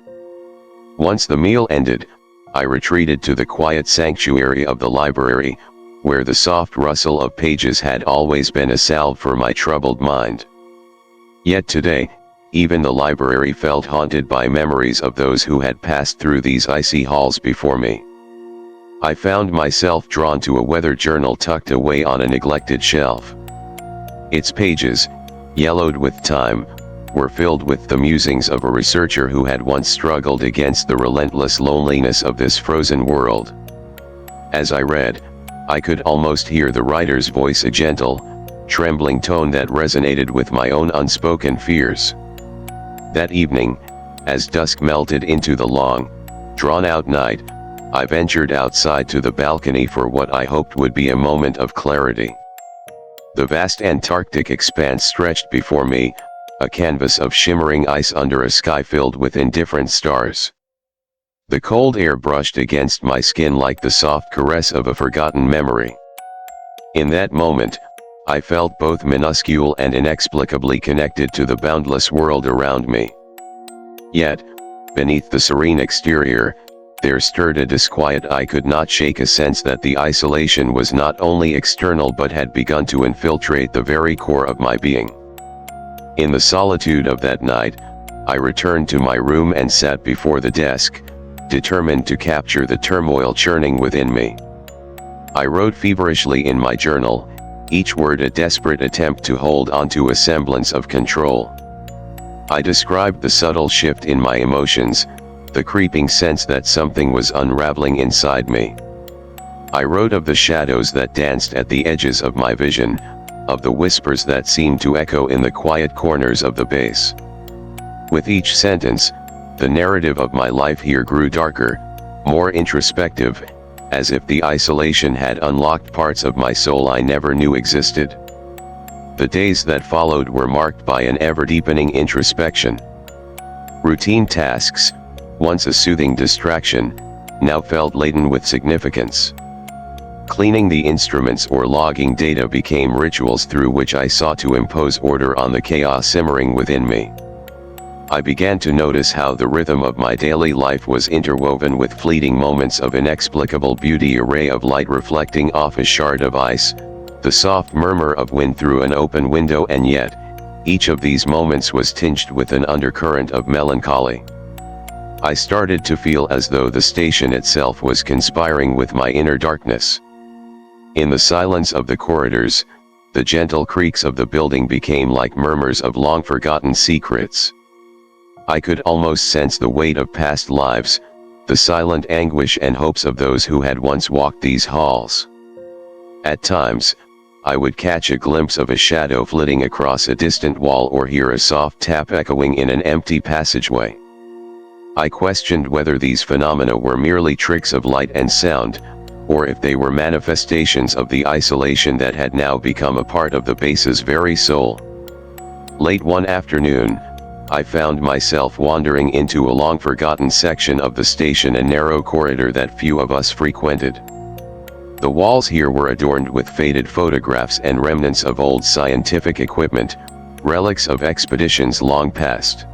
Once the meal ended, I retreated to the quiet sanctuary of the library, where the soft rustle of pages had always been a salve for my troubled mind. Yet today, even the library felt haunted by memories of those who had passed through these icy halls before me. I found myself drawn to a weather journal tucked away on a neglected shelf. Its pages, yellowed with time, were filled with the musings of a researcher who had once struggled against the relentless loneliness of this frozen world. As I read, I could almost hear the writer's voice, a gentle, trembling tone that resonated with my own unspoken fears. That evening, as dusk melted into the long, drawn-out night, I ventured outside to the balcony for what I hoped would be a moment of clarity. The vast Antarctic expanse stretched before me, a canvas of shimmering ice under a sky filled with indifferent stars. The cold air brushed against my skin like the soft caress of a forgotten memory. In that moment, I felt both minuscule and inexplicably connected to the boundless world around me. Yet, beneath the serene exterior, there stirred a disquiet I could not shake, a sense that the isolation was not only external but had begun to infiltrate the very core of my being. In the solitude of that night, I returned to my room and sat before the desk, determined to capture the turmoil churning within me. I wrote feverishly in my journal, each word a desperate attempt to hold onto a semblance of control. I described the subtle shift in my emotions, the creeping sense that something was unraveling inside me. I wrote of the shadows that danced at the edges of my vision, of the whispers that seemed to echo in the quiet corners of the base. With each sentence, the narrative of my life here grew darker, more introspective, as if the isolation had unlocked parts of my soul I never knew existed. The days that followed were marked by an ever-deepening introspection. Routine tasks, once a soothing distraction, now felt laden with significance. Cleaning the instruments or logging data became rituals through which I sought to impose order on the chaos simmering within me. I began to notice how the rhythm of my daily life was interwoven with fleeting moments of inexplicable beauty, a ray of light reflecting off a shard of ice, the soft murmur of wind through an open window, and yet, each of these moments was tinged with an undercurrent of melancholy. I started to feel as though the station itself was conspiring with my inner darkness. In the silence of the corridors, the gentle creaks of the building became like murmurs of long-forgotten secrets. I could almost sense the weight of past lives, the silent anguish and hopes of those who had once walked these halls. At times, I would catch a glimpse of a shadow flitting across a distant wall or hear a soft tap echoing in an empty passageway. I questioned whether these phenomena were merely tricks of light and sound, or if they were manifestations of the isolation that had now become a part of the base's very soul. Late one afternoon, I found myself wandering into a long-forgotten section of the station, a narrow corridor that few of us frequented. The walls here were adorned with faded photographs and remnants of old scientific equipment, relics of expeditions long past.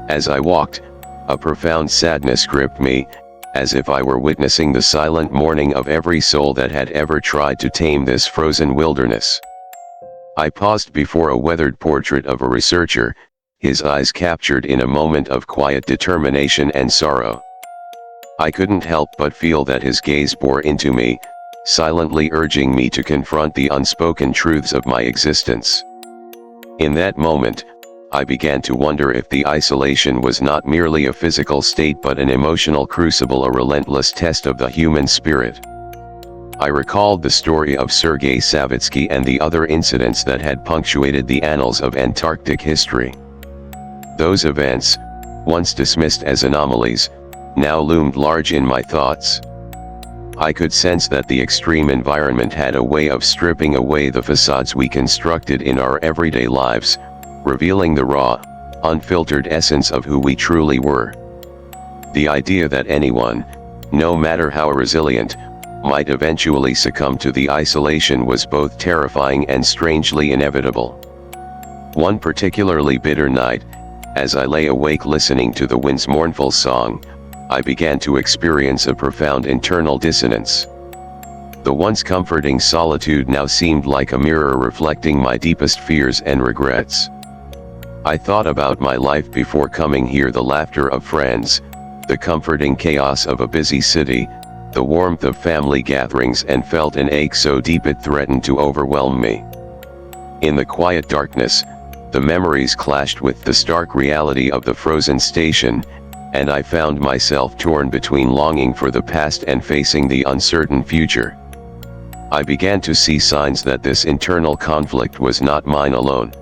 As I walked, a profound sadness gripped me, as if I were witnessing the silent mourning of every soul that had ever tried to tame this frozen wilderness. I paused before a weathered portrait of a researcher, his eyes captured in a moment of quiet determination and sorrow. I couldn't help but feel that his gaze bore into me, silently urging me to confront the unspoken truths of my existence. In that moment, I began to wonder if the isolation was not merely a physical state but an emotional crucible, a relentless test of the human spirit. I recalled the story of Sergei Savitsky and the other incidents that had punctuated the annals of Antarctic history. Those events, once dismissed as anomalies, now loomed large in my thoughts. I could sense that the extreme environment had a way of stripping away the facades we constructed in our everyday lives, revealing the raw, unfiltered essence of who we truly were. The idea that anyone, no matter how resilient, might eventually succumb to the isolation was both terrifying and strangely inevitable. One particularly bitter night, as I lay awake listening to the wind's mournful song, I began to experience a profound internal dissonance. The once comforting solitude now seemed like a mirror reflecting my deepest fears and regrets. I thought about my life before coming here, the laughter of friends, the comforting chaos of a busy city, the warmth of family gatherings, and felt an ache so deep it threatened to overwhelm me. In the quiet darkness, the memories clashed with the stark reality of the frozen station, and I found myself torn between longing for the past and facing the uncertain future. I began to see signs that this internal conflict was not mine alone.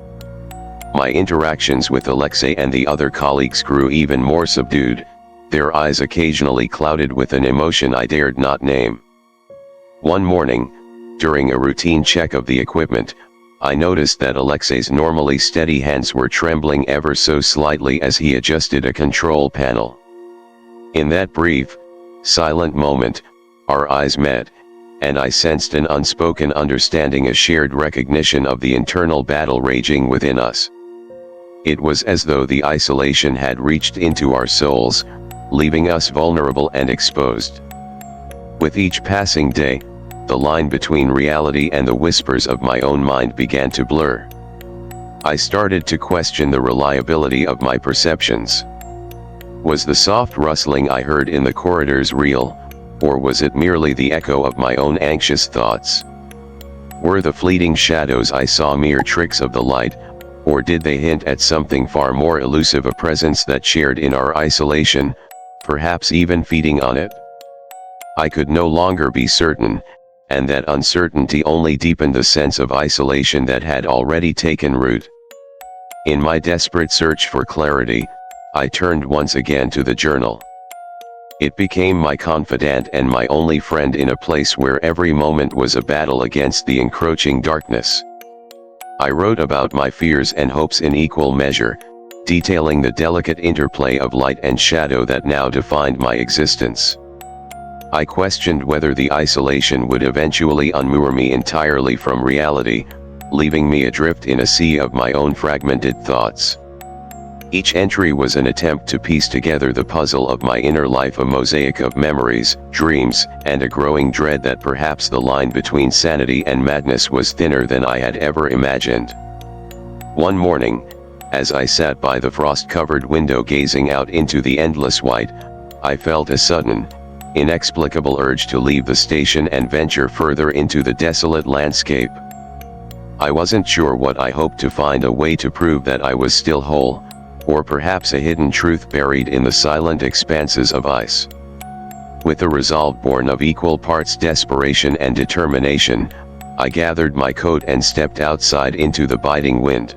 My interactions with Alexei and the other colleagues grew even more subdued, their eyes occasionally clouded with an emotion I dared not name. One morning, during a routine check of the equipment, I noticed that Alexei's normally steady hands were trembling ever so slightly as he adjusted a control panel. In that brief, silent moment, our eyes met, and I sensed an unspoken understanding, a shared recognition of the internal battle raging within us. It was as though the isolation had reached into our souls, leaving us vulnerable and exposed. With each passing day, the line between reality and the whispers of my own mind began to blur. I started to question the reliability of my perceptions. Was the soft rustling I heard in the corridors real, or was it merely the echo of my own anxious thoughts? Were the fleeting shadows I saw mere tricks of the light, or did they hint at something far more elusive, a presence that shared in our isolation, perhaps even feeding on it? I could no longer be certain, and that uncertainty only deepened the sense of isolation that had already taken root. In my desperate search for clarity, I turned once again to the journal. It became my confidant and my only friend in a place where every moment was a battle against the encroaching darkness. I wrote about my fears and hopes in equal measure, detailing the delicate interplay of light and shadow that now defined my existence. I questioned whether the isolation would eventually unmoor me entirely from reality, leaving me adrift in a sea of my own fragmented thoughts. Each entry was an attempt to piece together the puzzle of my inner life, a mosaic of memories, dreams, and a growing dread that perhaps the line between sanity and madness was thinner than I had ever imagined. One morning, as I sat by the frost-covered window gazing out into the endless white, I felt a sudden, inexplicable urge to leave the station and venture further into the desolate landscape. I wasn't sure what I hoped to find, a way to prove that I was still whole, or perhaps a hidden truth buried in the silent expanses of ice. With a resolve born of equal parts desperation and determination, I gathered my coat and stepped outside into the biting wind.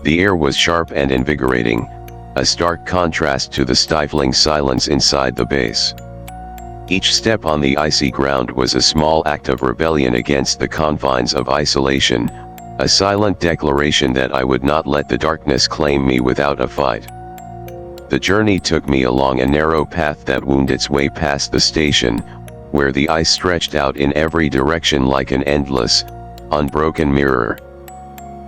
The air was sharp and invigorating, a stark contrast to the stifling silence inside the base. Each step on the icy ground was a small act of rebellion against the confines of isolation, a silent declaration that I would not let the darkness claim me without a fight. The journey took me along a narrow path that wound its way past the station, where the ice stretched out in every direction like an endless, unbroken mirror.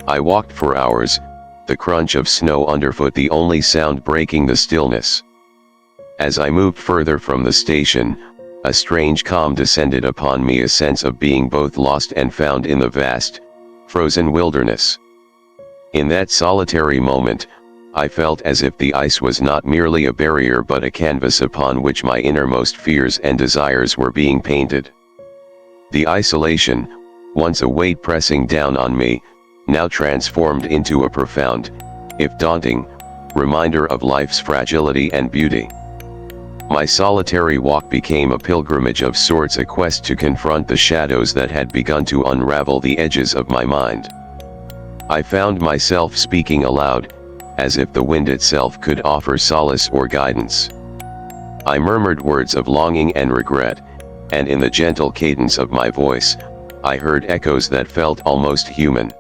I walked for hours, the crunch of snow underfoot the only sound breaking the stillness. As I moved further from the station, a strange calm descended upon me, a sense of being both lost and found in the vast, frozen wilderness. In that solitary moment, I felt as if the ice was not merely a barrier but a canvas upon which my innermost fears and desires were being painted. The isolation, once a weight pressing down on me, now transformed into a profound, if daunting, reminder of life's fragility and beauty. My solitary walk became a pilgrimage of sorts, a quest to confront the shadows that had begun to unravel the edges of my mind. I found myself speaking aloud, as if the wind itself could offer solace or guidance. I murmured words of longing and regret, and in the gentle cadence of my voice, I heard echoes that felt almost human.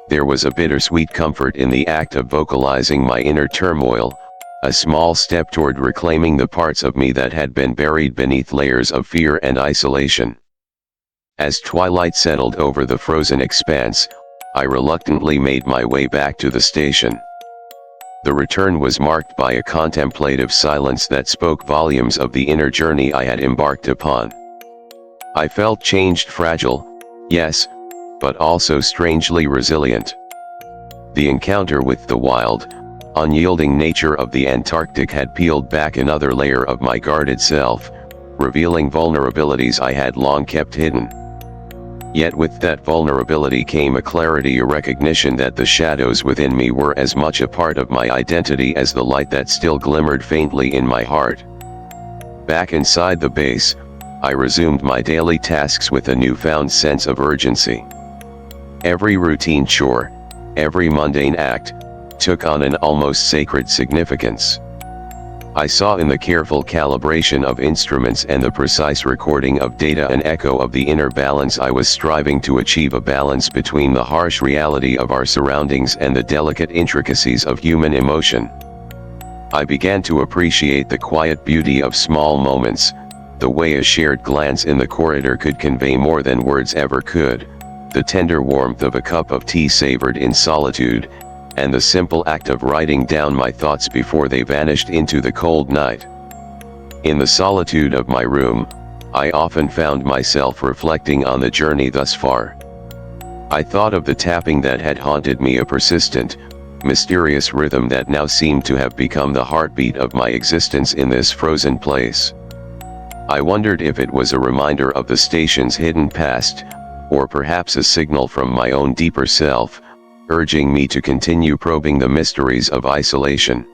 There was a bittersweet comfort in the act of vocalizing my inner turmoil, a small step toward reclaiming the parts of me that had been buried beneath layers of fear and isolation. As twilight settled over the frozen expanse, I reluctantly made my way back to the station. The return was marked by a contemplative silence that spoke volumes of the inner journey I had embarked upon. I felt changed, fragile, yes, but also strangely resilient. The encounter with the wild, unyielding nature of the Antarctic had peeled back another layer of my guarded self, revealing vulnerabilities I had long kept hidden. Yet with that vulnerability came a clarity, a recognition that the shadows within me were as much a part of my identity as the light that still glimmered faintly in my heart. Back inside the base, I resumed my daily tasks with a newfound sense of urgency. Every routine chore, every mundane act, took on an almost sacred significance. I saw in the careful calibration of instruments and the precise recording of data an echo of the inner balance I was striving to achieve, a balance between the harsh reality of our surroundings and the delicate intricacies of human emotion. I began to appreciate the quiet beauty of small moments, the way a shared glance in the corridor could convey more than words ever could, the tender warmth of a cup of tea savored in solitude, and the simple act of writing down my thoughts before they vanished into the cold night. In the solitude of my room, I often found myself reflecting on the journey thus far. I thought of the tapping that had haunted me, a persistent, mysterious rhythm that now seemed to have become the heartbeat of my existence in this frozen place. I wondered if it was a reminder of the station's hidden past, or perhaps a signal from my own deeper self, urging me to continue probing the mysteries of isolation.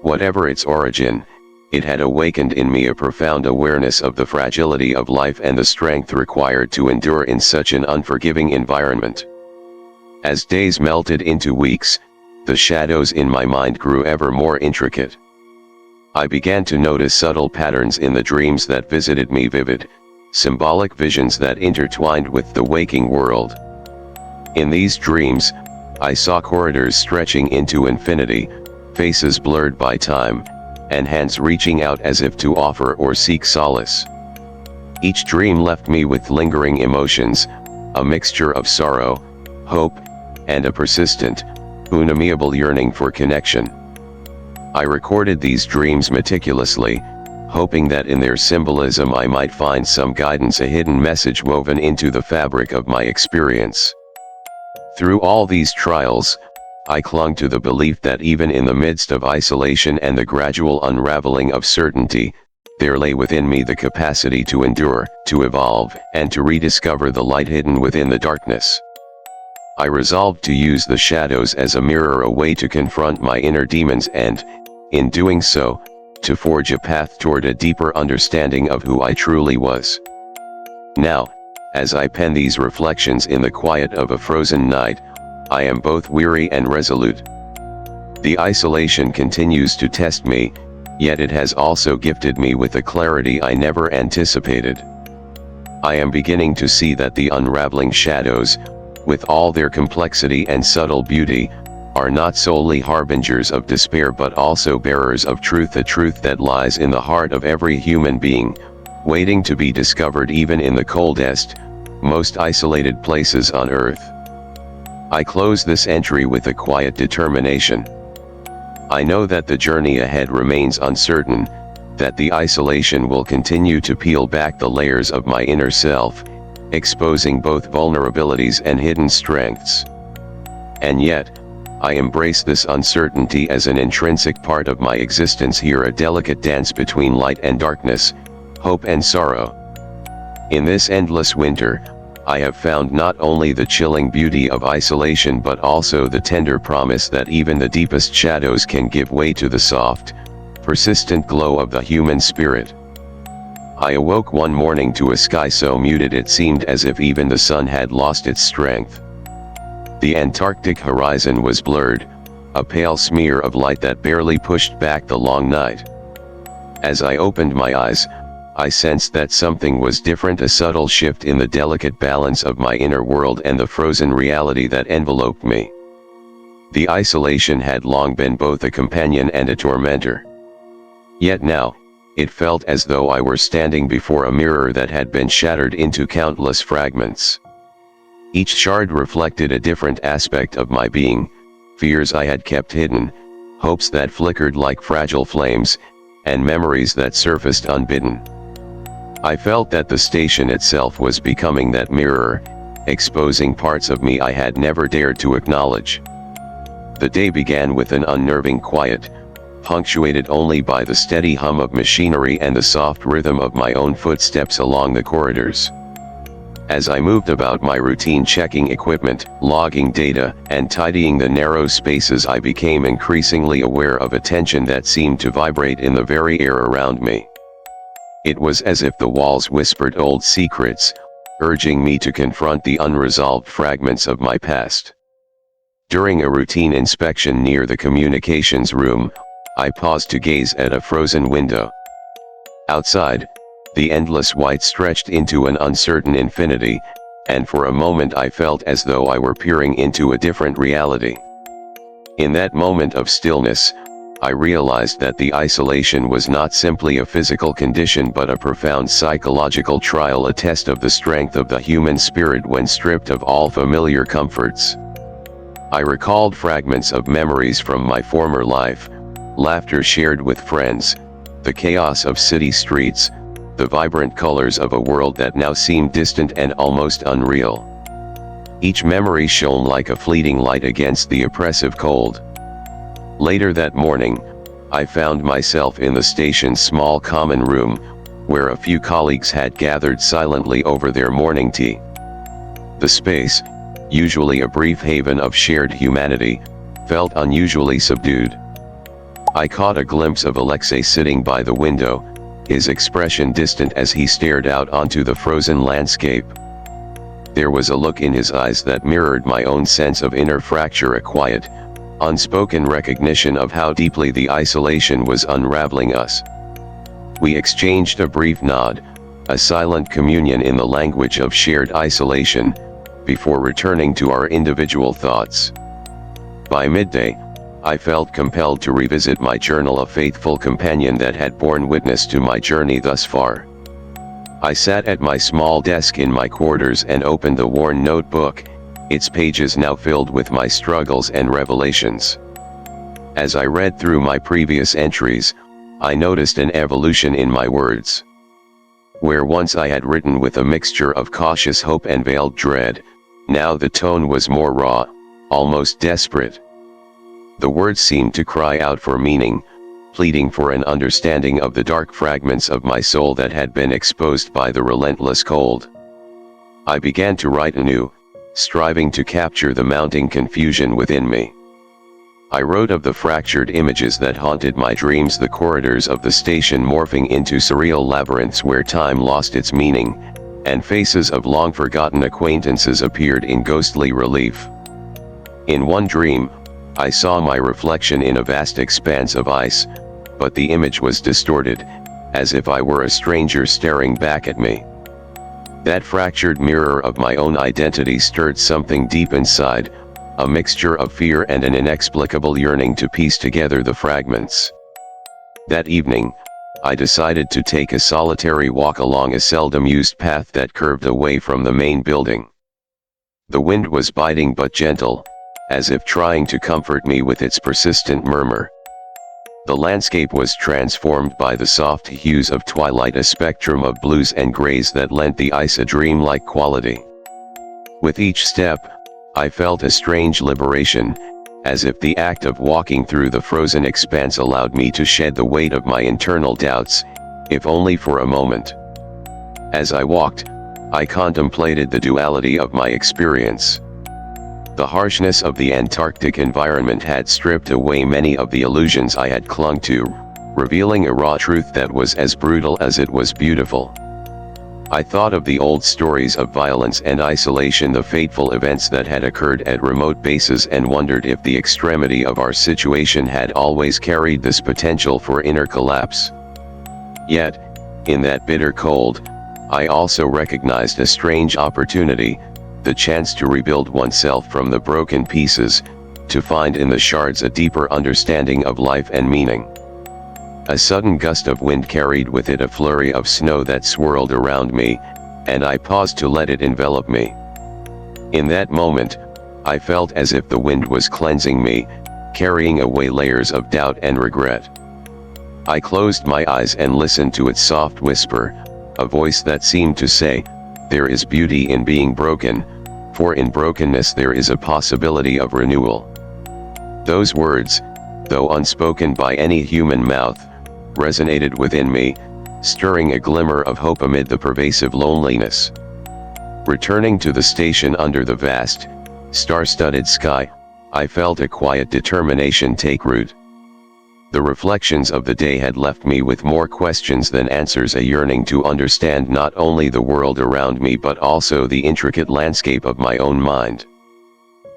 Whatever its origin, it had awakened in me a profound awareness of the fragility of life and the strength required to endure in such an unforgiving environment. As days melted into weeks, the shadows in my mind grew ever more intricate. I began to notice subtle patterns in the dreams that visited me, vivid, symbolic visions that intertwined with the waking world. In these dreams, I saw corridors stretching into infinity, faces blurred by time, and hands reaching out as if to offer or seek solace. Each dream left me with lingering emotions, a mixture of sorrow, hope, and a persistent, unamiable yearning for connection. I recorded these dreams meticulously, hoping that in their symbolism I might find some guidance, a hidden message woven into the fabric of my experience. Through all these trials, I clung to the belief that even in the midst of isolation and the gradual unraveling of certainty, there lay within me the capacity to endure, to evolve, and to rediscover the light hidden within the darkness. I resolved to use the shadows as a mirror, a way to confront my inner demons and, in doing so, to forge a path toward a deeper understanding of who I truly was. Now, as I pen these reflections in the quiet of a frozen night, I am both weary and resolute. The isolation continues to test me, yet it has also gifted me with a clarity I never anticipated. I am beginning to see that the unraveling shadows, with all their complexity and subtle beauty, are not solely harbingers of despair but also bearers of truth, a truth that lies in the heart of every human being, waiting to be discovered even in the coldest, most isolated places on earth. I close this entry with a quiet determination. I know that the journey ahead remains uncertain, that the isolation will continue to peel back the layers of my inner self, exposing both vulnerabilities and hidden strengths. And yet, I embrace this uncertainty as an intrinsic part of my existence here, a delicate dance between light and darkness, hope and sorrow. In this endless winter, I have found not only the chilling beauty of isolation but also the tender promise that even the deepest shadows can give way to the soft, persistent glow of the human spirit. I awoke one morning to a sky so muted it seemed as if even the sun had lost its strength. The Antarctic horizon was blurred, a pale smear of light that barely pushed back the long night. As I opened my eyes, I sensed that something was different, a subtle shift in the delicate balance of my inner world and the frozen reality that enveloped me. The isolation had long been both a companion and a tormentor. Yet now, it felt as though I were standing before a mirror that had been shattered into countless fragments. Each shard reflected a different aspect of my being, fears I had kept hidden, hopes that flickered like fragile flames, and memories that surfaced unbidden. I felt that the station itself was becoming that mirror, exposing parts of me I had never dared to acknowledge. The day began with an unnerving quiet, punctuated only by the steady hum of machinery and the soft rhythm of my own footsteps along the corridors. As I moved about my routine, checking equipment, logging data, and tidying the narrow spaces, I became increasingly aware of a tension that seemed to vibrate in the very air around me. It was as if the walls whispered old secrets, urging me to confront the unresolved fragments of my past. During a routine inspection near the communications room, I paused to gaze at a frozen window. Outside, the endless white stretched into an uncertain infinity, and for a moment I felt as though I were peering into a different reality. In that moment of stillness, I realized that the isolation was not simply a physical condition but a profound psychological trial, a test of the strength of the human spirit when stripped of all familiar comforts. I recalled fragments of memories from my former life, laughter shared with friends, the chaos of city streets, the vibrant colors of a world that now seemed distant and almost unreal. Each memory shone like a fleeting light against the oppressive cold. Later that morning, I found myself in the station's small common room, where a few colleagues had gathered silently over their morning tea. The space, usually a brief haven of shared humanity, felt unusually subdued. I caught a glimpse of Alexei sitting by the window, his expression distant as he stared out onto the frozen landscape. There was a look in his eyes that mirrored my own sense of inner fracture, a quiet, unspoken recognition of how deeply the isolation was unraveling us. We exchanged a brief nod, a silent communion in the language of shared isolation, before returning to our individual thoughts. By midday, I felt compelled to revisit my journal, a faithful companion that had borne witness to my journey thus far. I sat at my small desk in my quarters and opened the worn notebook, its pages now filled with my struggles and revelations. As I read through my previous entries, I noticed an evolution in my words. Where once I had written with a mixture of cautious hope and veiled dread, now the tone was more raw, almost desperate. The words seemed to cry out for meaning, pleading for an understanding of the dark fragments of my soul that had been exposed by the relentless cold. I began to write anew, striving to capture the mounting confusion within me. I wrote of the fractured images that haunted my dreams, the corridors of the station morphing into surreal labyrinths where time lost its meaning, and faces of long-forgotten acquaintances appeared in ghostly relief. In one dream, I saw my reflection in a vast expanse of ice, but the image was distorted, as if I were a stranger staring back at me. That fractured mirror of my own identity stirred something deep inside, a mixture of fear and an inexplicable yearning to piece together the fragments. That evening, I decided to take a solitary walk along a seldom used path that curved away from the main building. The wind was biting but gentle, as if trying to comfort me with its persistent murmur. The landscape was transformed by the soft hues of twilight, a spectrum of blues and grays that lent the ice a dreamlike quality. With each step, I felt a strange liberation, as if the act of walking through the frozen expanse allowed me to shed the weight of my internal doubts, if only for a moment. As I walked, I contemplated the duality of my experience. The harshness of the Antarctic environment had stripped away many of the illusions I had clung to, revealing a raw truth that was as brutal as it was beautiful. I thought of the old stories of violence and isolation, the fateful events that had occurred at remote bases, and wondered if the extremity of our situation had always carried this potential for inner collapse. Yet, in that bitter cold, I also recognized a strange opportunity, the chance to rebuild oneself from the broken pieces, to find in the shards a deeper understanding of life and meaning. A sudden gust of wind carried with it a flurry of snow that swirled around me, and I paused to let it envelop me. In that moment, I felt as if the wind was cleansing me, carrying away layers of doubt and regret. I closed my eyes and listened to its soft whisper, a voice that seemed to say, "There is beauty in being broken, for in brokenness there is a possibility of renewal." Those words, though unspoken by any human mouth, resonated within me, stirring a glimmer of hope amid the pervasive loneliness. Returning to the station under the vast, star-studded sky, I felt a quiet determination take root. The reflections of the day had left me with more questions than answers, a yearning to understand not only the world around me but also the intricate landscape of my own mind.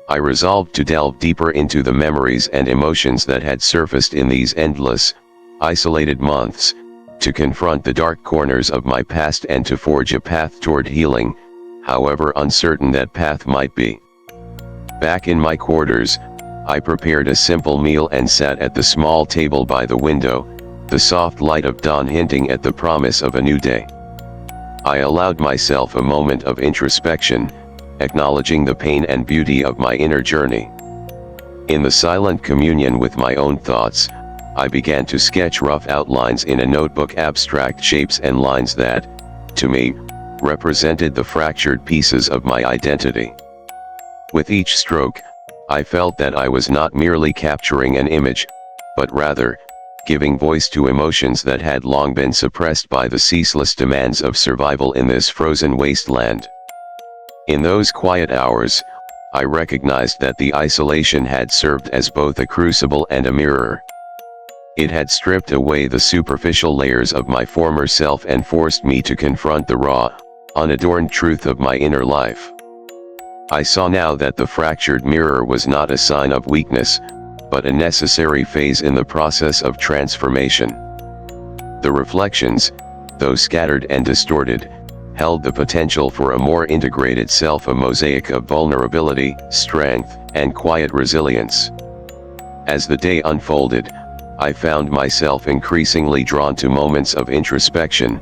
I resolved to delve deeper into the memories and emotions that had surfaced in these endless, isolated months, to confront the dark corners of my past and to forge a path toward healing, however uncertain that path might be. Back in my quarters, I prepared a simple meal and sat at the small table by the window, the soft light of dawn hinting at the promise of a new day. I allowed myself a moment of introspection, acknowledging the pain and beauty of my inner journey. In the silent communion with my own thoughts, I began to sketch rough outlines in a notebook, abstract shapes and lines that, to me, represented the fractured pieces of my identity. With each stroke, I felt that I was not merely capturing an image, but rather, giving voice to emotions that had long been suppressed by the ceaseless demands of survival in this frozen wasteland. In those quiet hours, I recognized that the isolation had served as both a crucible and a mirror. It had stripped away the superficial layers of my former self and forced me to confront the raw, unadorned truth of my inner life. I saw now that the fractured mirror was not a sign of weakness, but a necessary phase in the process of transformation. The reflections, though scattered and distorted, held the potential for a more integrated self, a mosaic of vulnerability, strength, and quiet resilience. As the day unfolded, I found myself increasingly drawn to moments of introspection,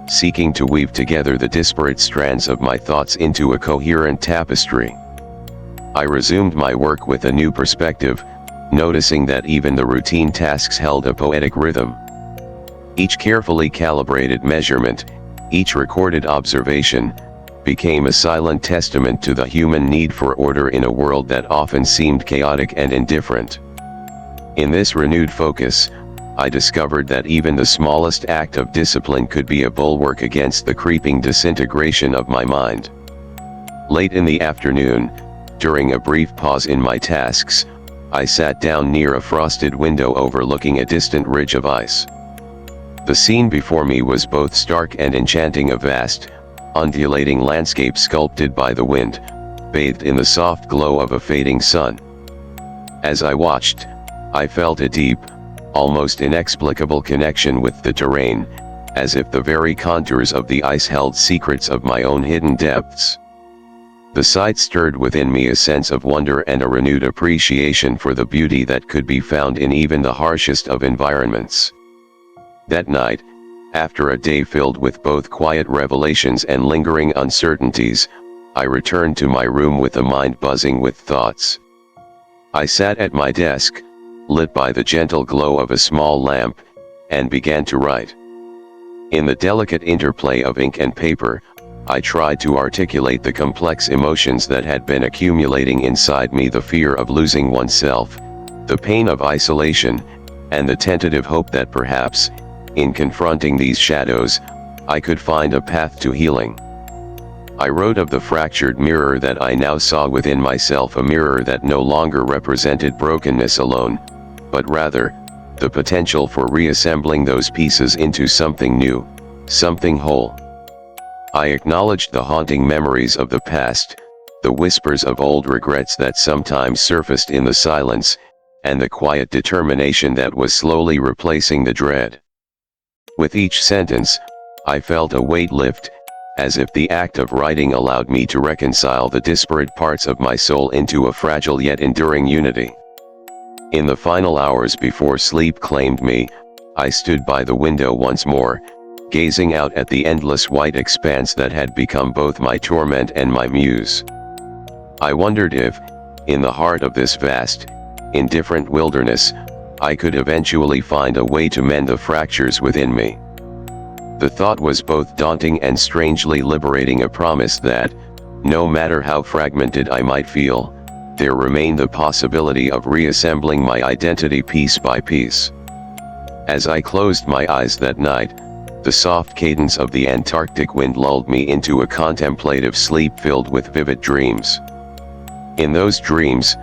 seeking to weave together the disparate strands of my thoughts into a coherent tapestry. I resumed my work with a new perspective, noticing that even the routine tasks held a poetic rhythm. Each carefully calibrated measurement, each recorded observation, became a silent testament to the human need for order in a world that often seemed chaotic and indifferent. In this renewed focus, I discovered that even the smallest act of discipline could be a bulwark against the creeping disintegration of my mind. Late in the afternoon, during a brief pause in my tasks, I sat down near a frosted window overlooking a distant ridge of ice. The scene before me was both stark and enchanting, a vast, undulating landscape sculpted by the wind, bathed in the soft glow of a fading sun. As I watched, I felt a deep, almost inexplicable connection with the terrain, as if the very contours of the ice held secrets of my own hidden depths. The sight stirred within me a sense of wonder and a renewed appreciation for the beauty that could be found in even the harshest of environments. That night, after a day filled with both quiet revelations and lingering uncertainties, I returned to my room with a mind buzzing with thoughts. I sat at my desk, lit by the gentle glow of a small lamp, and began to write. In the delicate interplay of ink and paper, I tried to articulate the complex emotions that had been accumulating inside me: the fear of losing oneself, the pain of isolation, and the tentative hope that perhaps, in confronting these shadows, I could find a path to healing. I wrote of the fractured mirror that I now saw within myself, a mirror that no longer represented brokenness alone, but rather, the potential for reassembling those pieces into something new, something whole. I acknowledged the haunting memories of the past, the whispers of old regrets that sometimes surfaced in the silence, and the quiet determination that was slowly replacing the dread. With each sentence, I felt a weight lift, as if the act of writing allowed me to reconcile the disparate parts of my soul into a fragile yet enduring unity. In the final hours before sleep claimed me, I stood by the window once more, gazing out at the endless white expanse that had become both my torment and my muse. I wondered if, in the heart of this vast, indifferent wilderness, I could eventually find a way to mend the fractures within me. The thought was both daunting and strangely liberating, a promise that, no matter how fragmented I might feel, there remained the possibility of reassembling my identity piece by piece. As I closed my eyes that night, the soft cadence of the Antarctic wind lulled me into a contemplative sleep filled with vivid dreams. In those dreams,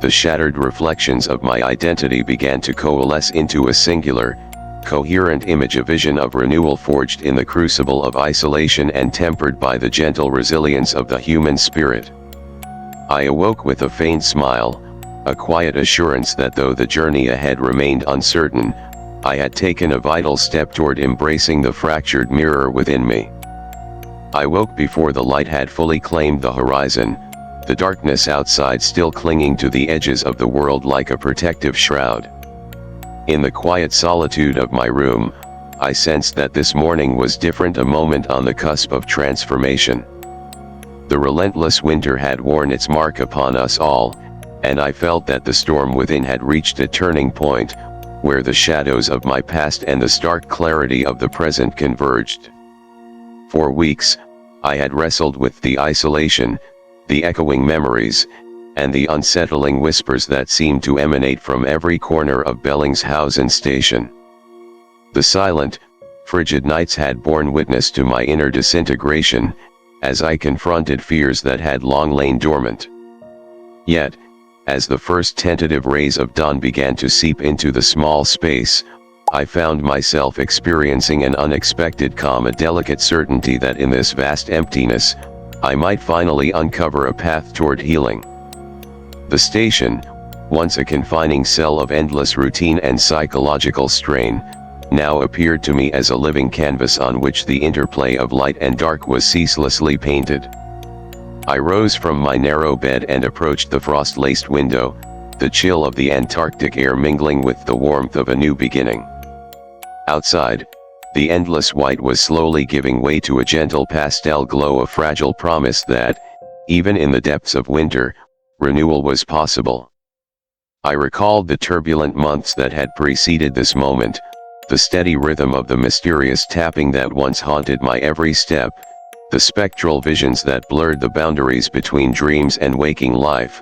the shattered reflections of my identity began to coalesce into a singular, coherent image, a vision of renewal forged in the crucible of isolation and tempered by the gentle resilience of the human spirit. I awoke with a faint smile, a quiet assurance that though the journey ahead remained uncertain, I had taken a vital step toward embracing the fractured mirror within me. I woke before the light had fully claimed the horizon, the darkness outside still clinging to the edges of the world like a protective shroud. In the quiet solitude of my room, I sensed that this morning was different, a moment on the cusp of transformation. The relentless winter had worn its mark upon us all, and I felt that the storm within had reached a turning point, where the shadows of my past and the stark clarity of the present converged. For weeks, I had wrestled with the isolation, the echoing memories, and the unsettling whispers that seemed to emanate from every corner of Bellingshausen station. The silent, frigid nights had borne witness to my inner disintegration, as I confronted fears that had long lain dormant. Yet, as the first tentative rays of dawn began to seep into the small space, I found myself experiencing an unexpected calm, a delicate certainty that in this vast emptiness, I might finally uncover a path toward healing. The station, once a confining cell of endless routine and psychological strain, now appeared to me as a living canvas on which the interplay of light and dark was ceaselessly painted. I rose from my narrow bed and approached the frost-laced window, the chill of the Antarctic air mingling with the warmth of a new beginning. Outside, the endless white was slowly giving way to a gentle pastel glow, a fragile promise that, even in the depths of winter, renewal was possible. I recalled the turbulent months that had preceded this moment, the steady rhythm of the mysterious tapping that once haunted my every step, the spectral visions that blurred the boundaries between dreams and waking life,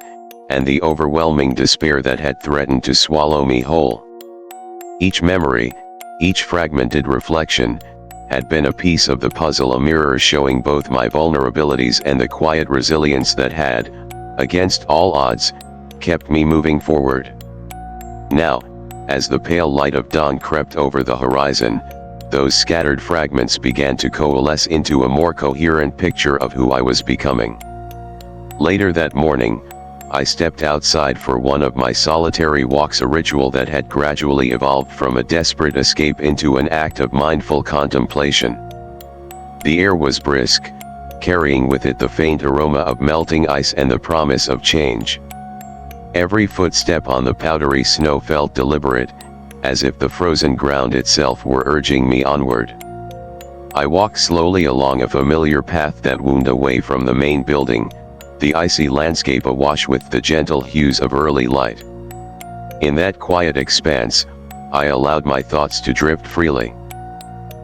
and the overwhelming despair that had threatened to swallow me whole. Each memory, each fragmented reflection, had been a piece of the puzzle, a mirror showing both my vulnerabilities and the quiet resilience that had, against all odds, kept me moving forward. Now, as the pale light of dawn crept over the horizon, those scattered fragments began to coalesce into a more coherent picture of who I was becoming. Later that morning, I stepped outside for one of my solitary walks, a ritual that had gradually evolved from a desperate escape into an act of mindful contemplation. The air was brisk, carrying with it the faint aroma of melting ice and the promise of change. Every footstep on the powdery snow felt deliberate, as if the frozen ground itself were urging me onward. I walked slowly along a familiar path that wound away from the main building, the icy landscape awash with the gentle hues of early light. In that quiet expanse, I allowed my thoughts to drift freely.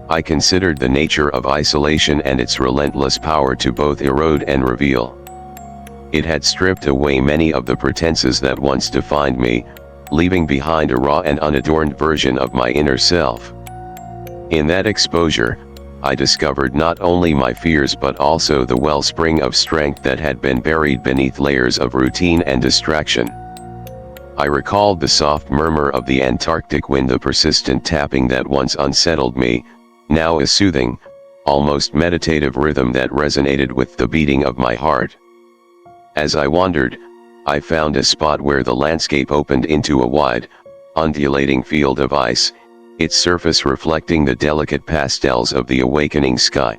I considered the nature of isolation and its relentless power to both erode and reveal. It had stripped away many of the pretenses that once defined me, leaving behind a raw and unadorned version of my inner self. In that exposure, I discovered not only my fears but also the wellspring of strength that had been buried beneath layers of routine and distraction. I recalled the soft murmur of the Antarctic wind, the persistent tapping that once unsettled me, now a soothing, almost meditative rhythm that resonated with the beating of my heart. As I wandered, I found a spot where the landscape opened into a wide, undulating field of ice, its surface reflecting the delicate pastels of the awakening sky.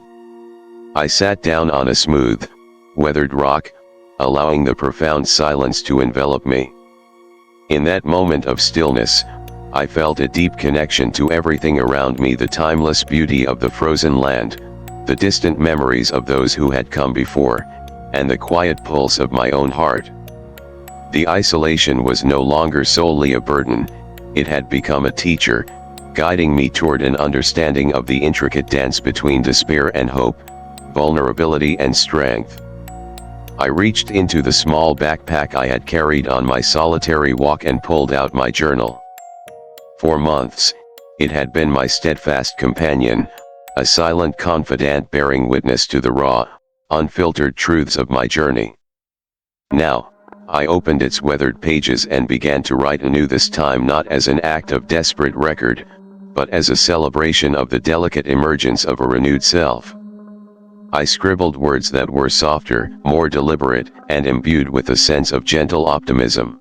I sat down on a smooth, weathered rock, allowing the profound silence to envelop me. In that moment of stillness, I felt a deep connection to everything around me, the timeless beauty of the frozen land, the distant memories of those who had come before, and the quiet pulse of my own heart. The isolation was no longer solely a burden, it had become a teacher, guiding me toward an understanding of the intricate dance between despair and hope, vulnerability and strength. I reached into the small backpack I had carried on my solitary walk and pulled out my journal. For months, it had been my steadfast companion, a silent confidant bearing witness to the raw, unfiltered truths of my journey. Now, I opened its weathered pages and began to write anew, this time not as an act of desperate record, but as a celebration of the delicate emergence of a renewed self. I scribbled words that were softer, more deliberate, and imbued with a sense of gentle optimism.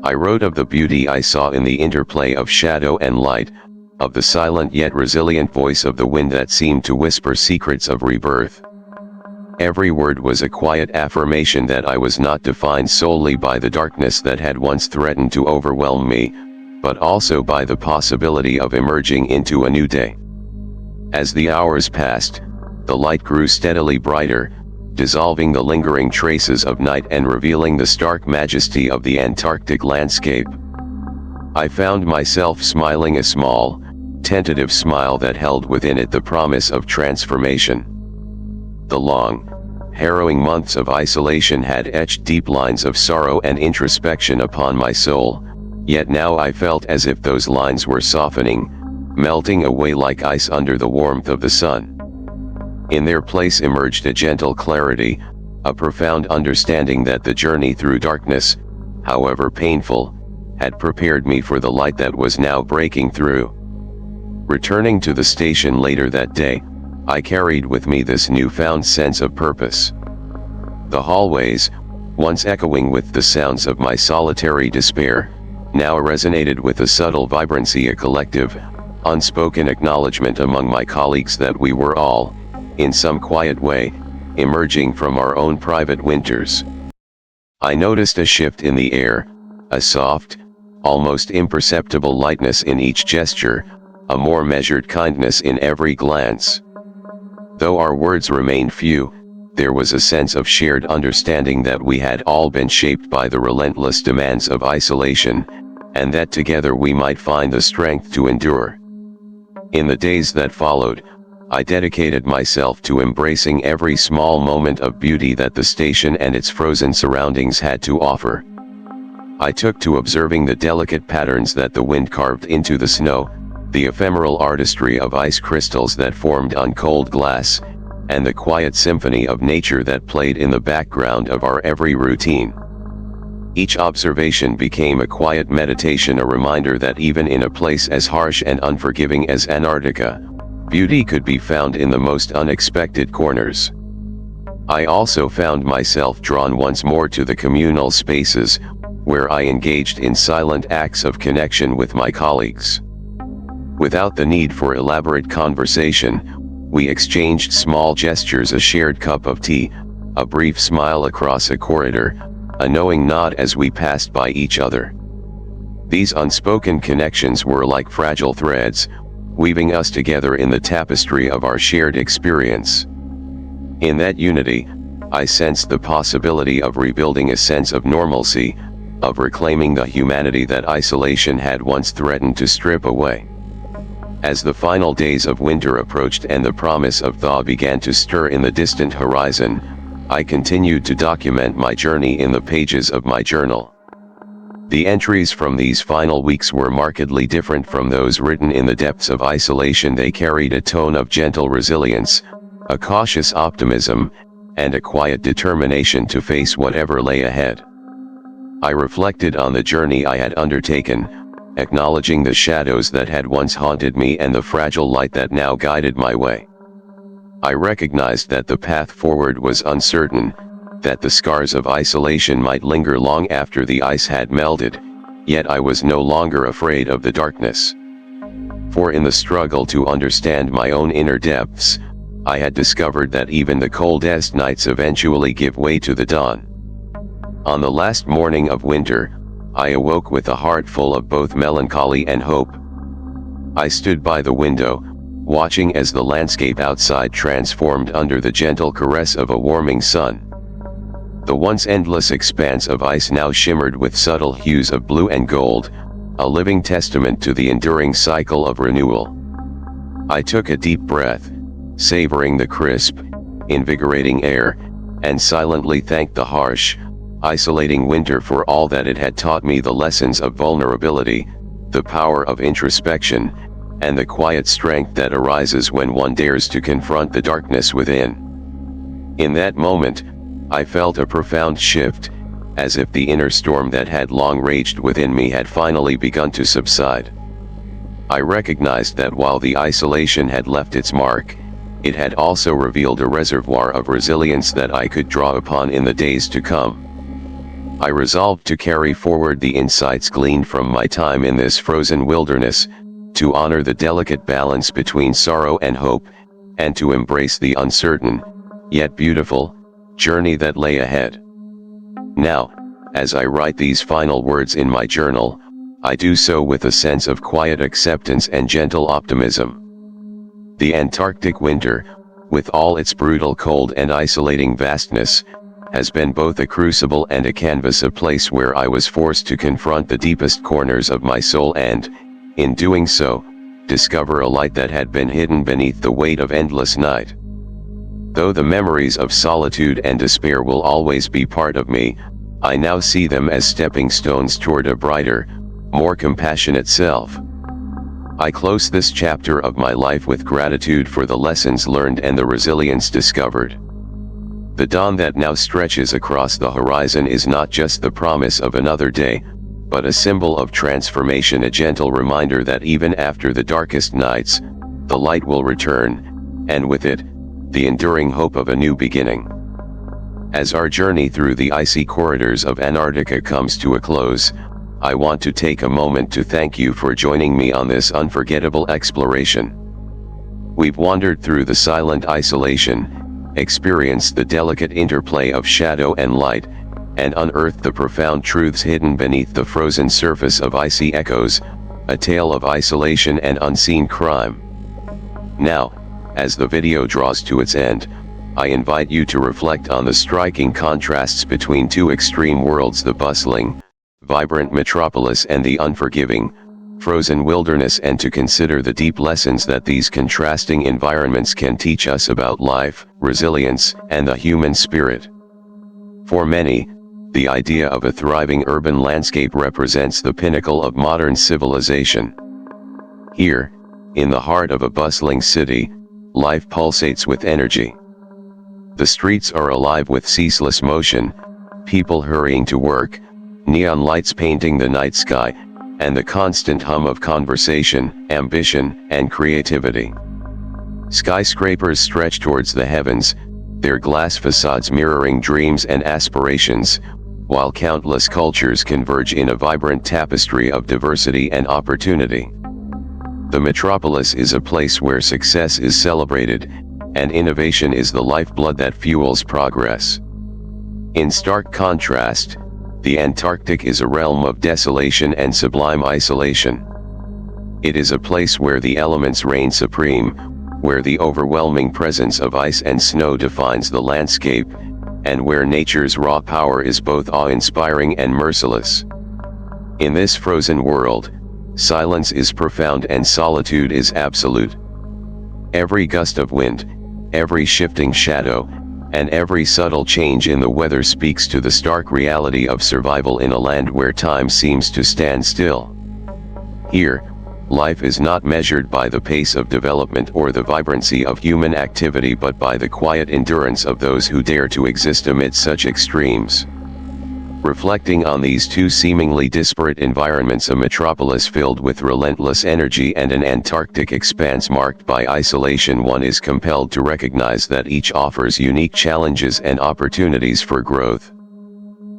I wrote of the beauty I saw in the interplay of shadow and light, of the silent yet resilient voice of the wind that seemed to whisper secrets of rebirth. Every word was a quiet affirmation that I was not defined solely by the darkness that had once threatened to overwhelm me, but also by the possibility of emerging into a new day. As the hours passed, the light grew steadily brighter, dissolving the lingering traces of night and revealing the stark majesty of the Antarctic landscape. I found myself smiling, a small, tentative smile that held within it the promise of transformation. The long, harrowing months of isolation had etched deep lines of sorrow and introspection upon my soul, yet now I felt as if those lines were softening, melting away like ice under the warmth of the sun. In their place emerged a gentle clarity, a profound understanding that the journey through darkness, however painful, had prepared me for the light that was now breaking through. Returning to the station later that day, I carried with me this newfound sense of purpose. The hallways, once echoing with the sounds of my solitary despair, now resonated with a subtle vibrancy, a collective, unspoken acknowledgement among my colleagues that we were all, in some quiet way, emerging from our own private winters. I noticed a shift in the air, a soft, almost imperceptible lightness in each gesture, a more measured kindness in every glance. Though our words remained few, there was a sense of shared understanding that we had all been shaped by the relentless demands of isolation, and that together we might find the strength to endure. In the days that followed, I dedicated myself to embracing every small moment of beauty that the station and its frozen surroundings had to offer. I took to observing the delicate patterns that the wind carved into the snow, the ephemeral artistry of ice crystals that formed on cold glass, and the quiet symphony of nature that played in the background of our every routine. Each observation became a quiet meditation, a reminder that even in a place as harsh and unforgiving as Antarctica, beauty could be found in the most unexpected corners. I also found myself drawn once more to the communal spaces, where I engaged in silent acts of connection with my colleagues. Without the need for elaborate conversation, we exchanged small gestures, a shared cup of tea, a brief smile across a corridor, a knowing nod as we passed by each other. These unspoken connections were like fragile threads, weaving us together in the tapestry of our shared experience. In that unity, I sensed the possibility of rebuilding a sense of normalcy, of reclaiming the humanity that isolation had once threatened to strip away. As the final days of winter approached and the promise of thaw began to stir in the distant horizon, I continued to document my journey in the pages of my journal. The entries from these final weeks were markedly different from those written in the depths of isolation. They carried a tone of gentle resilience, a cautious optimism, and a quiet determination to face whatever lay ahead. I reflected on the journey I had undertaken, acknowledging the shadows that had once haunted me and the fragile light that now guided my way. I recognized that the path forward was uncertain, that the scars of isolation might linger long after the ice had melted, yet I was no longer afraid of the darkness. For in the struggle to understand my own inner depths, I had discovered that even the coldest nights eventually give way to the dawn. On the last morning of winter, I awoke with a heart full of both melancholy and hope. I stood by the window, watching as the landscape outside transformed under the gentle caress of a warming sun. The once endless expanse of ice now shimmered with subtle hues of blue and gold, a living testament to the enduring cycle of renewal. I took a deep breath, savoring the crisp, invigorating air, and silently thanked the harsh, isolating winter for all that it had taught me, the lessons of vulnerability, the power of introspection, and the quiet strength that arises when one dares to confront the darkness within. In that moment, I felt a profound shift, as if the inner storm that had long raged within me had finally begun to subside. I recognized that while the isolation had left its mark, it had also revealed a reservoir of resilience that I could draw upon in the days to come. I resolved to carry forward the insights gleaned from my time in this frozen wilderness, to honor the delicate balance between sorrow and hope, and to embrace the uncertain, yet beautiful, journey that lay ahead. Now, as I write these final words in my journal, I do so with a sense of quiet acceptance and gentle optimism. The Antarctic winter, with all its brutal cold and isolating vastness, has been both a crucible and a canvas, a place where I was forced to confront the deepest corners of my soul and, in doing so, discover a light that had been hidden beneath the weight of endless night. Though the memories of solitude and despair will always be part of me, I now see them as stepping stones toward a brighter, more compassionate self. I close this chapter of my life with gratitude for the lessons learned and the resilience discovered. The dawn that now stretches across the horizon is not just the promise of another day, but a symbol of transformation, a gentle reminder that even after the darkest nights, the light will return, and with it, the enduring hope of a new beginning. As our journey through the icy corridors of Antarctica comes to a close, I want to take a moment to thank you for joining me on this unforgettable exploration. We've wandered through the silent isolation, experienced the delicate interplay of shadow and light, and unearthed the profound truths hidden beneath the frozen surface of icy echoes, a tale of isolation and unseen crime. Now, as the video draws to its end, I invite you to reflect on the striking contrasts between two extreme worlds: the bustling, vibrant metropolis and the unforgiving, frozen wilderness, and to consider the deep lessons that these contrasting environments can teach us about life, resilience, and the human spirit. For many, the idea of a thriving urban landscape represents the pinnacle of modern civilization. Here, in the heart of a bustling city, life pulsates with energy. The streets are alive with ceaseless motion, people hurrying to work, neon lights painting the night sky, and the constant hum of conversation, ambition, and creativity. Skyscrapers stretch towards the heavens, their glass facades mirroring dreams and aspirations, while countless cultures converge in a vibrant tapestry of diversity and opportunity. The metropolis is a place where success is celebrated, and innovation is the lifeblood that fuels progress. In stark contrast, the Antarctic is a realm of desolation and sublime isolation. It is a place where the elements reign supreme, where the overwhelming presence of ice and snow defines the landscape, and where nature's raw power is both awe-inspiring and merciless. In this frozen world, silence is profound and solitude is absolute. Every gust of wind, every shifting shadow, and every subtle change in the weather speaks to the stark reality of survival in a land where time seems to stand still. Here, life is not measured by the pace of development or the vibrancy of human activity, but by the quiet endurance of those who dare to exist amid such extremes. Reflecting on these two seemingly disparate environments, a metropolis filled with relentless energy and an Antarctic expanse marked by isolation, one is compelled to recognize that each offers unique challenges and opportunities for growth.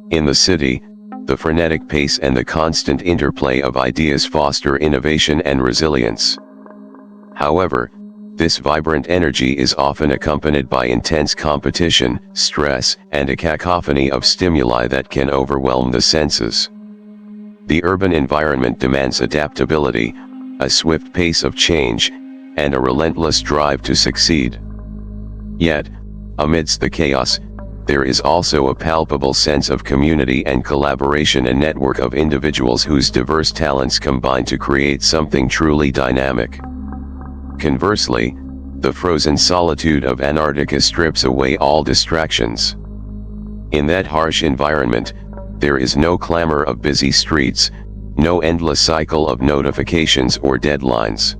In the city, the frenetic pace and the constant interplay of ideas foster innovation and resilience. However, this vibrant energy is often accompanied by intense competition, stress, and a cacophony of stimuli that can overwhelm the senses. The urban environment demands adaptability, a swift pace of change, and a relentless drive to succeed. Yet, amidst the chaos, there is also a palpable sense of community and collaboration, a network of individuals whose diverse talents combine to create something truly dynamic. Conversely, the frozen solitude of Antarctica strips away all distractions. In that harsh environment, there is no clamor of busy streets, no endless cycle of notifications or deadlines.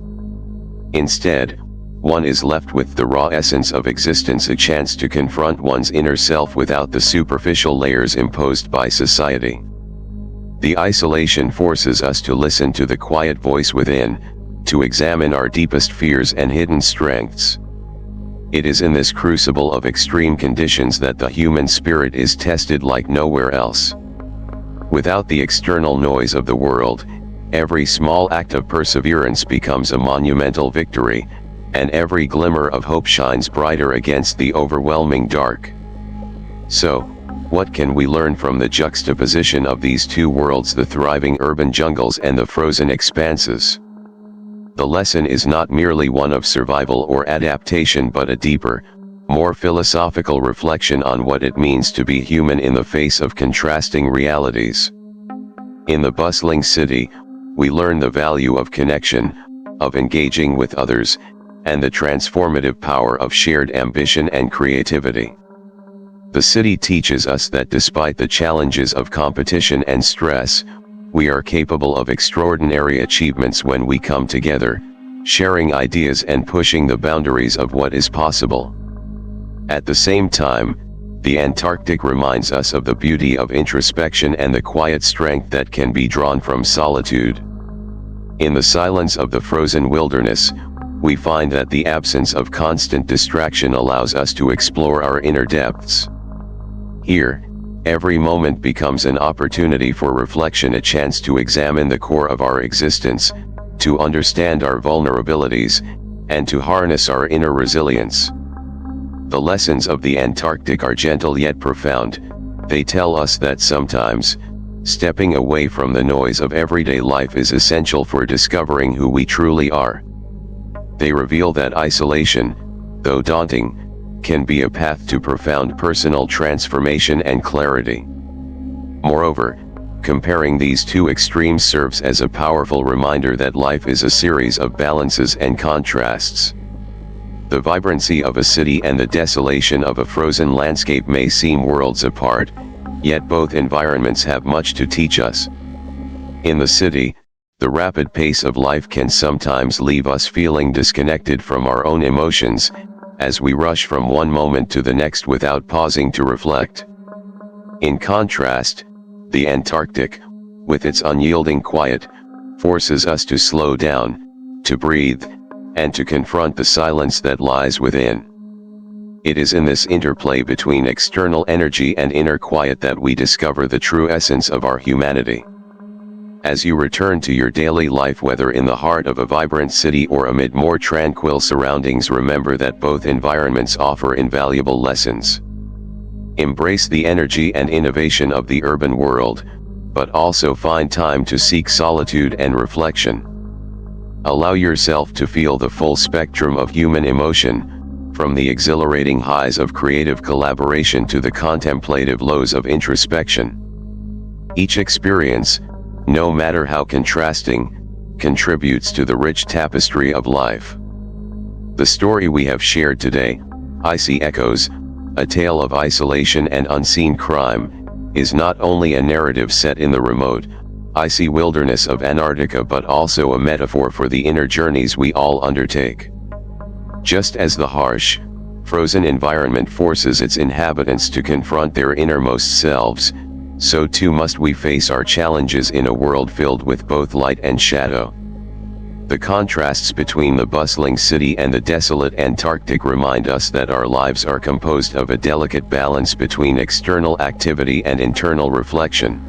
Instead, one is left with the raw essence of existence, a chance to confront one's inner self without the superficial layers imposed by society. The isolation forces us to listen to the quiet voice within, to examine our deepest fears and hidden strengths. It is in this crucible of extreme conditions that the human spirit is tested like nowhere else. Without the external noise of the world, every small act of perseverance becomes a monumental victory, and every glimmer of hope shines brighter against the overwhelming dark. So, what can we learn from the juxtaposition of these two worlds, the thriving urban jungles and the frozen expanses? The lesson is not merely one of survival or adaptation, but a deeper, more philosophical reflection on what it means to be human in the face of contrasting realities. In the bustling city, we learn the value of connection, of engaging with others, and the transformative power of shared ambition and creativity. The city teaches us that despite the challenges of competition and stress, we are capable of extraordinary achievements when we come together, sharing ideas and pushing the boundaries of what is possible. At the same time, the Antarctic reminds us of the beauty of introspection and the quiet strength that can be drawn from solitude. In the silence of the frozen wilderness, we find that the absence of constant distraction allows us to explore our inner depths. Here, every moment becomes an opportunity for reflection, a chance to examine the core of our existence, to understand our vulnerabilities, and to harness our inner resilience. The lessons of the Antarctic are gentle yet profound. They tell us that sometimes, stepping away from the noise of everyday life is essential for discovering who we truly are. They reveal that isolation, though daunting, can be a path to profound personal transformation and clarity. Moreover, comparing these two extremes serves as a powerful reminder that life is a series of balances and contrasts. The vibrancy of a city and the desolation of a frozen landscape may seem worlds apart, yet both environments have much to teach us. In the city, the rapid pace of life can sometimes leave us feeling disconnected from our own emotions, as we rush from one moment to the next without pausing to reflect. In contrast, the Antarctic, with its unyielding quiet, forces us to slow down, to breathe, and to confront the silence that lies within. It is in this interplay between external energy and inner quiet that we discover the true essence of our humanity. As you return to your daily life, whether in the heart of a vibrant city or amid more tranquil surroundings, remember that both environments offer invaluable lessons. Embrace the energy and innovation of the urban world, but also find time to seek solitude and reflection. Allow yourself to feel the full spectrum of human emotion, from the exhilarating highs of creative collaboration to the contemplative lows of introspection. Each experience, no matter how contrasting, contributes to the rich tapestry of life. The story we have shared today, Icy Echoes, a tale of isolation and unseen crime, is not only a narrative set in the remote, icy wilderness of Antarctica, but also a metaphor for the inner journeys we all undertake. Just as the harsh, frozen environment forces its inhabitants to confront their innermost selves, so too must we face our challenges in a world filled with both light and shadow. The contrasts between the bustling city and the desolate Antarctic remind us that our lives are composed of a delicate balance between external activity and internal reflection.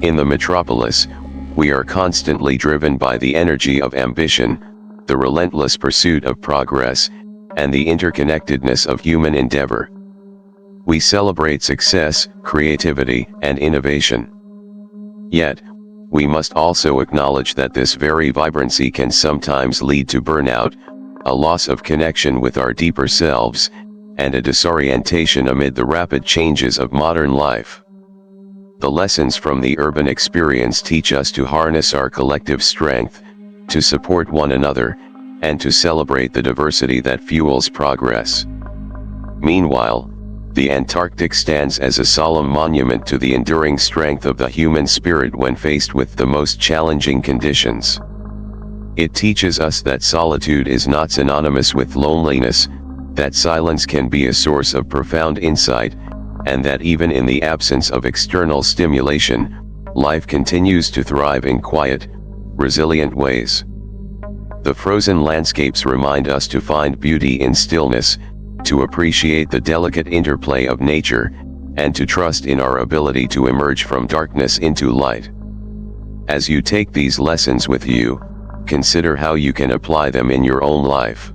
In the metropolis, we are constantly driven by the energy of ambition, the relentless pursuit of progress, and the interconnectedness of human endeavor. We celebrate success, creativity, and innovation. Yet, we must also acknowledge that this very vibrancy can sometimes lead to burnout, a loss of connection with our deeper selves, and a disorientation amid the rapid changes of modern life. The lessons from the urban experience teach us to harness our collective strength, to support one another, and to celebrate the diversity that fuels progress. Meanwhile, the Antarctic stands as a solemn monument to the enduring strength of the human spirit when faced with the most challenging conditions. It teaches us that solitude is not synonymous with loneliness, that silence can be a source of profound insight, and that even in the absence of external stimulation, life continues to thrive in quiet, resilient ways. The frozen landscapes remind us to find beauty in stillness, to appreciate the delicate interplay of nature, and to trust in our ability to emerge from darkness into light. As you take these lessons with you, consider how you can apply them in your own life.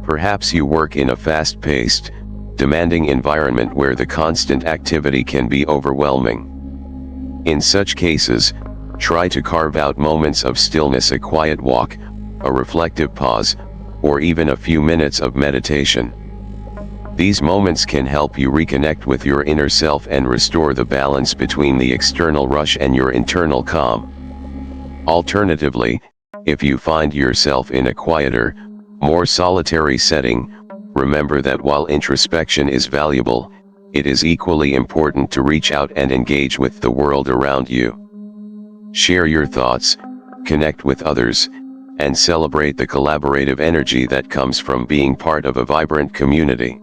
Perhaps you work in a fast-paced, demanding environment where the constant activity can be overwhelming. In such cases, try to carve out moments of stillness, a quiet walk, a reflective pause, or even a few minutes of meditation. These moments can help you reconnect with your inner self and restore the balance between the external rush and your internal calm. Alternatively, if you find yourself in a quieter, more solitary setting, remember that while introspection is valuable, it is equally important to reach out and engage with the world around you. Share your thoughts, connect with others, and celebrate the collaborative energy that comes from being part of a vibrant community.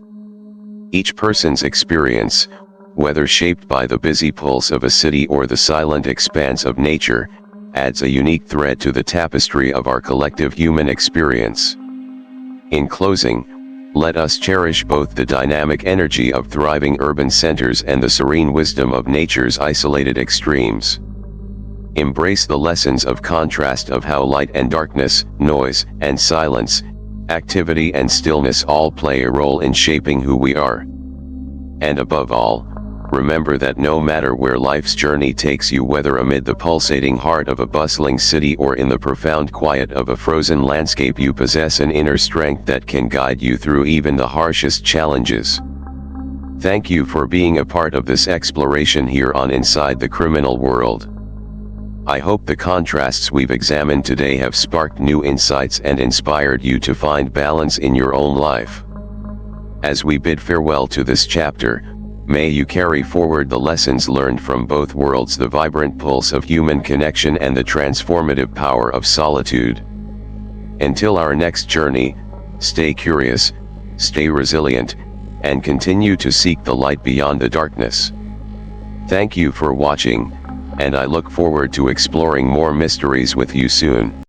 Each person's experience, whether shaped by the busy pulse of a city or the silent expanse of nature, adds a unique thread to the tapestry of our collective human experience. In closing, let us cherish both the dynamic energy of thriving urban centers and the serene wisdom of nature's isolated extremes. Embrace the lessons of contrast, of how light and darkness, noise and silence, activity and stillness all play a role in shaping who we are. And above all, remember that no matter where life's journey takes you, whether amid the pulsating heart of a bustling city or in the profound quiet of a frozen landscape, you possess an inner strength that can guide you through even the harshest challenges. Thank you for being a part of this exploration here on Inside the Criminal World. I hope the contrasts we've examined today have sparked new insights and inspired you to find balance in your own life. As we bid farewell to this chapter, may you carry forward the lessons learned from both worlds, the vibrant pulse of human connection and the transformative power of solitude. Until our next journey, stay curious, stay resilient, and continue to seek the light beyond the darkness. Thank you for watching, and I look forward to exploring more mysteries with you soon.